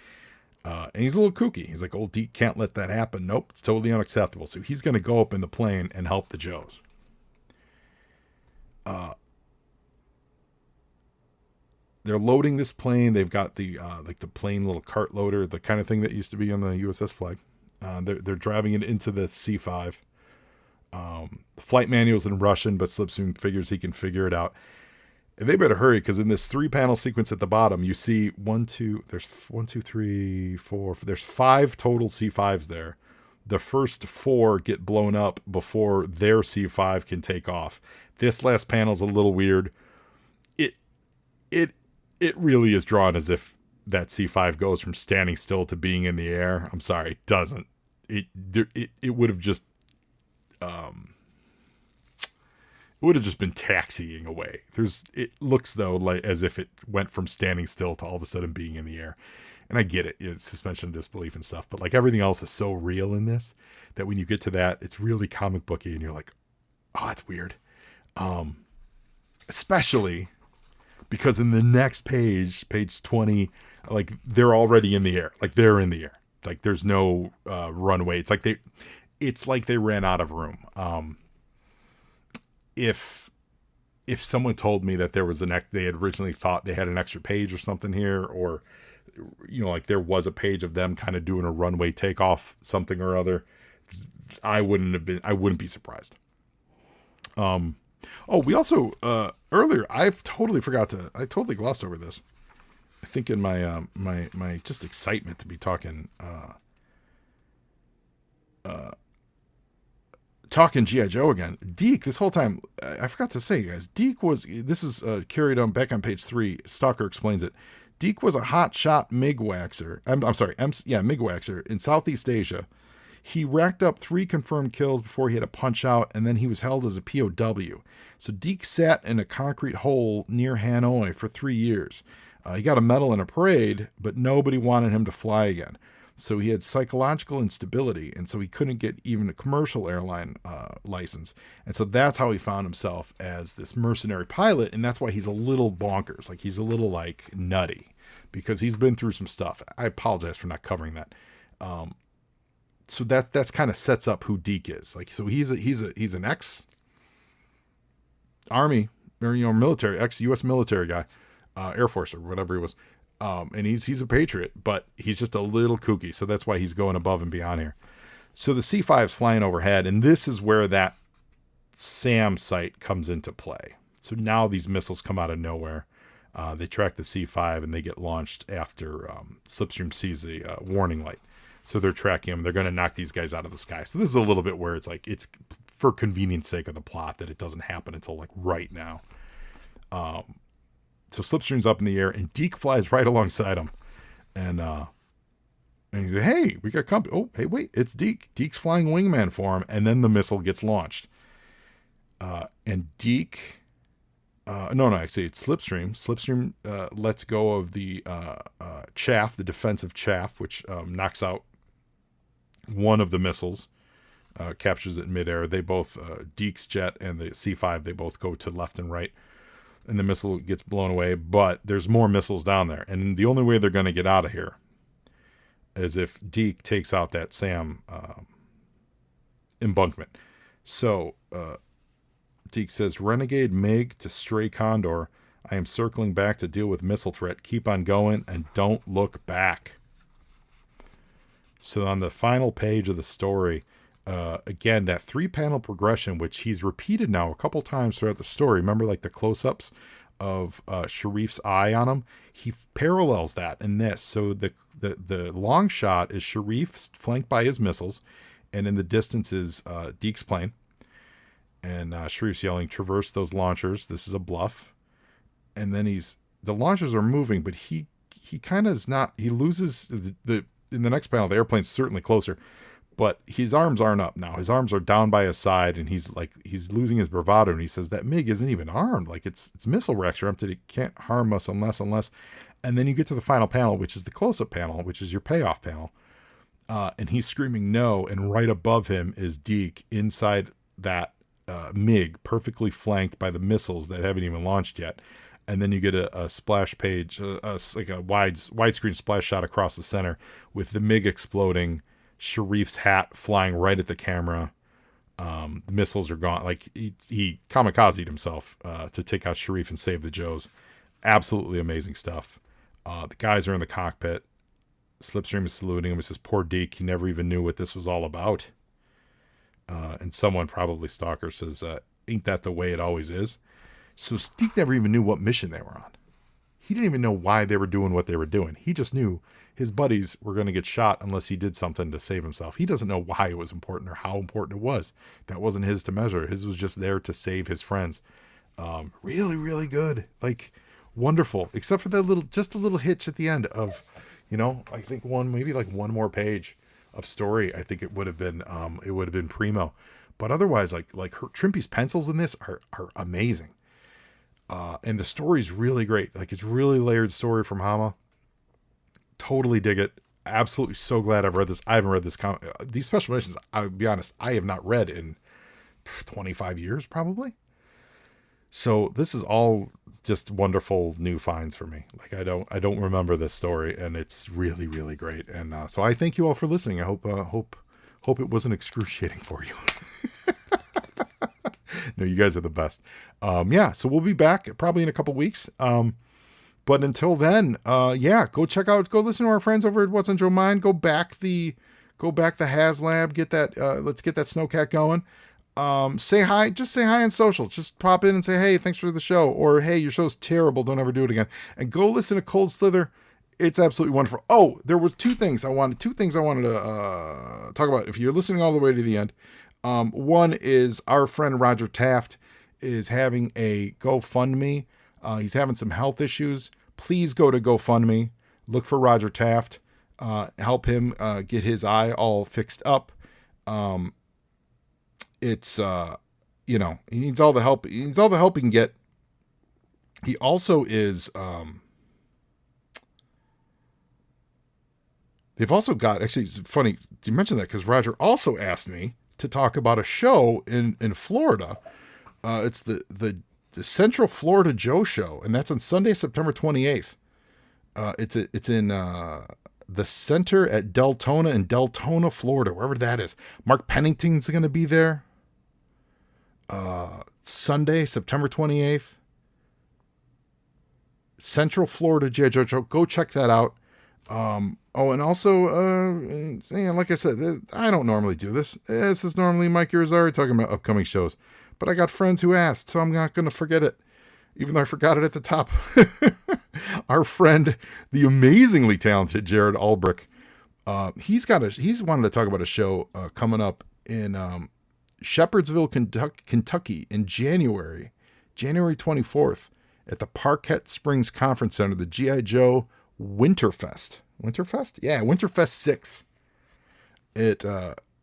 and he's a little kooky. He's like, "Old Deke can't let that happen. Nope, it's totally unacceptable." So he's going to go up in the plane and help the Joes. They're loading this plane. They've got the like the plane little cart loader, the kind of thing that used to be on the USS Flag. They're driving it into the C5. The flight manual's in Russian, but Slipstream figures he can figure it out. And they better hurry, because in this 3-panel sequence at the bottom, you see there's 1, 2, 3, 4. There's 5 total C5s there. The first 4 get blown up before their C5 can take off. This last panel's a little weird. It really is drawn as if that C5 goes from standing still to being in the air. I'm sorry, it doesn't. It would have just been taxiing away. It looks though like as if it went from standing still to all of a sudden being in the air. And I get it, it's suspension of disbelief and stuff, but like everything else is so real in this that when you get to that, it's really comic booky, and you're like, oh, that's weird. Especially because in the next page 20, like they're already in the air. Like they're in the air. Like there's no runway. It's like they ran out of room. If someone told me that there was they had originally thought they had an extra page or something here, or like there was a page of them kind of doing a runway takeoff something or other, I wouldn't be surprised. We also earlier I totally glossed over this. I think in my my just excitement to be talking talking G.I. Joe again. Deke, this whole time, I forgot to say, guys, Deke was, this is carried on back on page 3. Stalker explains it. Deke was a hot shot MIG waxer. I'm sorry, MIG waxer in Southeast Asia. He racked up 3 confirmed kills before he had to punch out, and then he was held as a POW. So Deke sat in a concrete hole near Hanoi for 3 years. He got a medal in a parade, but nobody wanted him to fly again. So he had psychological instability, and so he couldn't get even a commercial airline license. And so that's how he found himself as this mercenary pilot, and that's why he's a little bonkers. Like, he's a little, like, nutty, because he's been through some stuff. I apologize for not covering that. So that's kind of sets up who Deke is. Like, so he's an ex-Army, or, military, ex-U.S. military guy, Air Force or whatever he was. And he's a patriot, but he's just a little kooky. So that's why he's going above and beyond here. So the C-5's flying overhead, and this is where that SAM site comes into play. So now these missiles come out of nowhere. They track the C-5 and they get launched after Slipstream sees the warning light. So they're tracking them. They're going to knock these guys out of the sky. So this is a little bit where it's like, it's for convenience sake of the plot that it doesn't happen until like right now. So Slipstream's up in the air, and Deke flies right alongside him. And he says, hey, we got company. Oh, hey, wait, it's Deke. Deke's flying wingman for him, and then the missile gets launched. And Deke... actually, it's Slipstream. Slipstream lets go of the chaff, the defensive chaff, which knocks out one of the missiles, captures it in midair. They both, Deke's jet and the C-5, they both go to left and right. And the missile gets blown away, but there's more missiles down there. And the only way they're going to get out of here is if Deke takes out that SAM embankment. So Deke says, Renegade MiG to Stray Condor. I am circling back to deal with missile threat. Keep on going and don't look back. So on the final page of the story, again, that 3-panel progression, which he's repeated now a couple times throughout the story. Remember, like the close-ups of Sharif's eye on him? He parallels that in this. So the long shot is Sharif flanked by his missiles, and in the distance is Deke's plane. And Sharif's yelling, traverse those launchers. This is a bluff. And then the launchers are moving, but he kind of is not, he loses in the next panel, the airplane's certainly closer. But his arms aren't up now. His arms are down by his side, and he's losing his bravado. And he says that MiG isn't even armed. Like it's missile racks are empty. It can't harm us unless. And then you get to the final panel, which is the close-up panel, which is your payoff panel. And he's screaming no. And right above him is Deke inside that MiG, perfectly flanked by the missiles that haven't even launched yet. And then you get a splash page, like a widescreen splash shot across the center with the MiG exploding. Sharif's hat flying right at the camera. The missiles are gone. Like he kamikazed himself to take out Sharif and save the Joes. Absolutely amazing stuff. The guys are in the cockpit. Slipstream is saluting him. He says, poor Deke, he never even knew what this was all about. And someone, probably Stalker, says, ain't that the way it always is? So Deke never even knew what mission they were on. He didn't even know why they were doing what they were doing. He just knew his buddies were going to get shot unless he did something to save himself. He doesn't know why it was important or how important it was. That wasn't his to measure. His was just there to save his friends. Really, really good. Like, wonderful. Except for that just a little hitch at the end of, I think maybe one more page of story. I think it would have been primo. But otherwise, like Trimpy's pencils in this are amazing. And the story's really great. Like, it's really layered story from Hama. Totally dig it. Absolutely so glad I've read this. I haven't read this these special missions, I'll be honest, I have not read in 25 years probably. So this is all just wonderful new finds for me. Like I don't remember this story, and it's really, really great. And so I thank you all for listening. I hope it wasn't excruciating for you. No, you guys are the best. So we'll be back probably in a couple weeks. But until then, go listen to our friends over at What's on Joe Mind. Go back the HasLab. Get that. Let's get that Snowcat going. Say hi. Just say hi on social. Just pop in and say, hey, thanks for the show. Or, hey, your show's terrible. Don't ever do it again. And go listen to Cold Slither. It's absolutely wonderful. Oh, there were two things I wanted to talk about. If you're listening all the way to the end, One is our friend Roger Taft is having a GoFundMe. He's having some health issues. Please go to GoFundMe. Look for Roger Taft. Help him get his eye all fixed up. It's he needs all the help. He needs all the help he can get. He also is. They've also got, actually, it's funny you mention that because Roger also asked me to talk about a show in Florida. It's the Central Florida Joe Show, and that's on Sunday, September 28th. It's in the center at Deltona in Deltona, Florida, wherever that is. Mark Pennington's going to be there. Sunday, September 28th. Central Florida Joe Show. Go check that out. And also, like I said, I don't normally do this. This is normally Mike Irizarry talking about upcoming shows. But I got friends who asked, so I'm not going to forget it. Even though I forgot it at the top. Our friend, the amazingly talented Jared Albrick, he's wanted to talk about a show coming up in Shepherdsville, Kentucky in January 24th at the Parquet Springs Conference Center, the G.I. Joe Winterfest. Winterfest? Yeah, Winterfest 6 at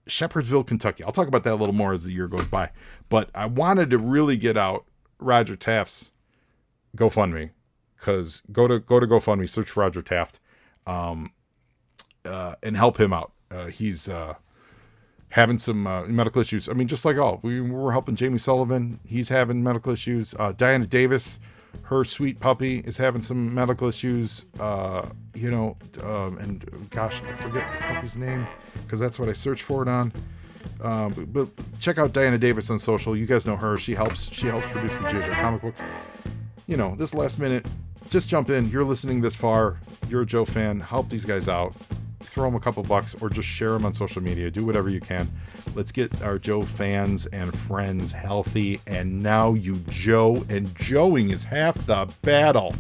Shepherdsville, Kentucky. I'll talk about that a little more as the year goes by. But I wanted to really get out Roger Taft's GoFundMe, because go to GoFundMe, search for Roger Taft, and help him out. He's having some medical issues. I mean, just like we were helping Jamie Sullivan. He's having medical issues. Diana Davis, her sweet puppy, is having some medical issues. And gosh, I forget the puppy's name because that's what I searched for it on. But check out Diana Davis on social. You guys know her. She helps produce the G.I. Joe comic book. This last minute, just jump in. You're listening this far. You're a Joe fan. Help these guys out. Throw them a couple bucks or just share them on social media. Do whatever you can. Let's get our Joe fans and friends healthy. And now you Joe, and Joeing is half the battle.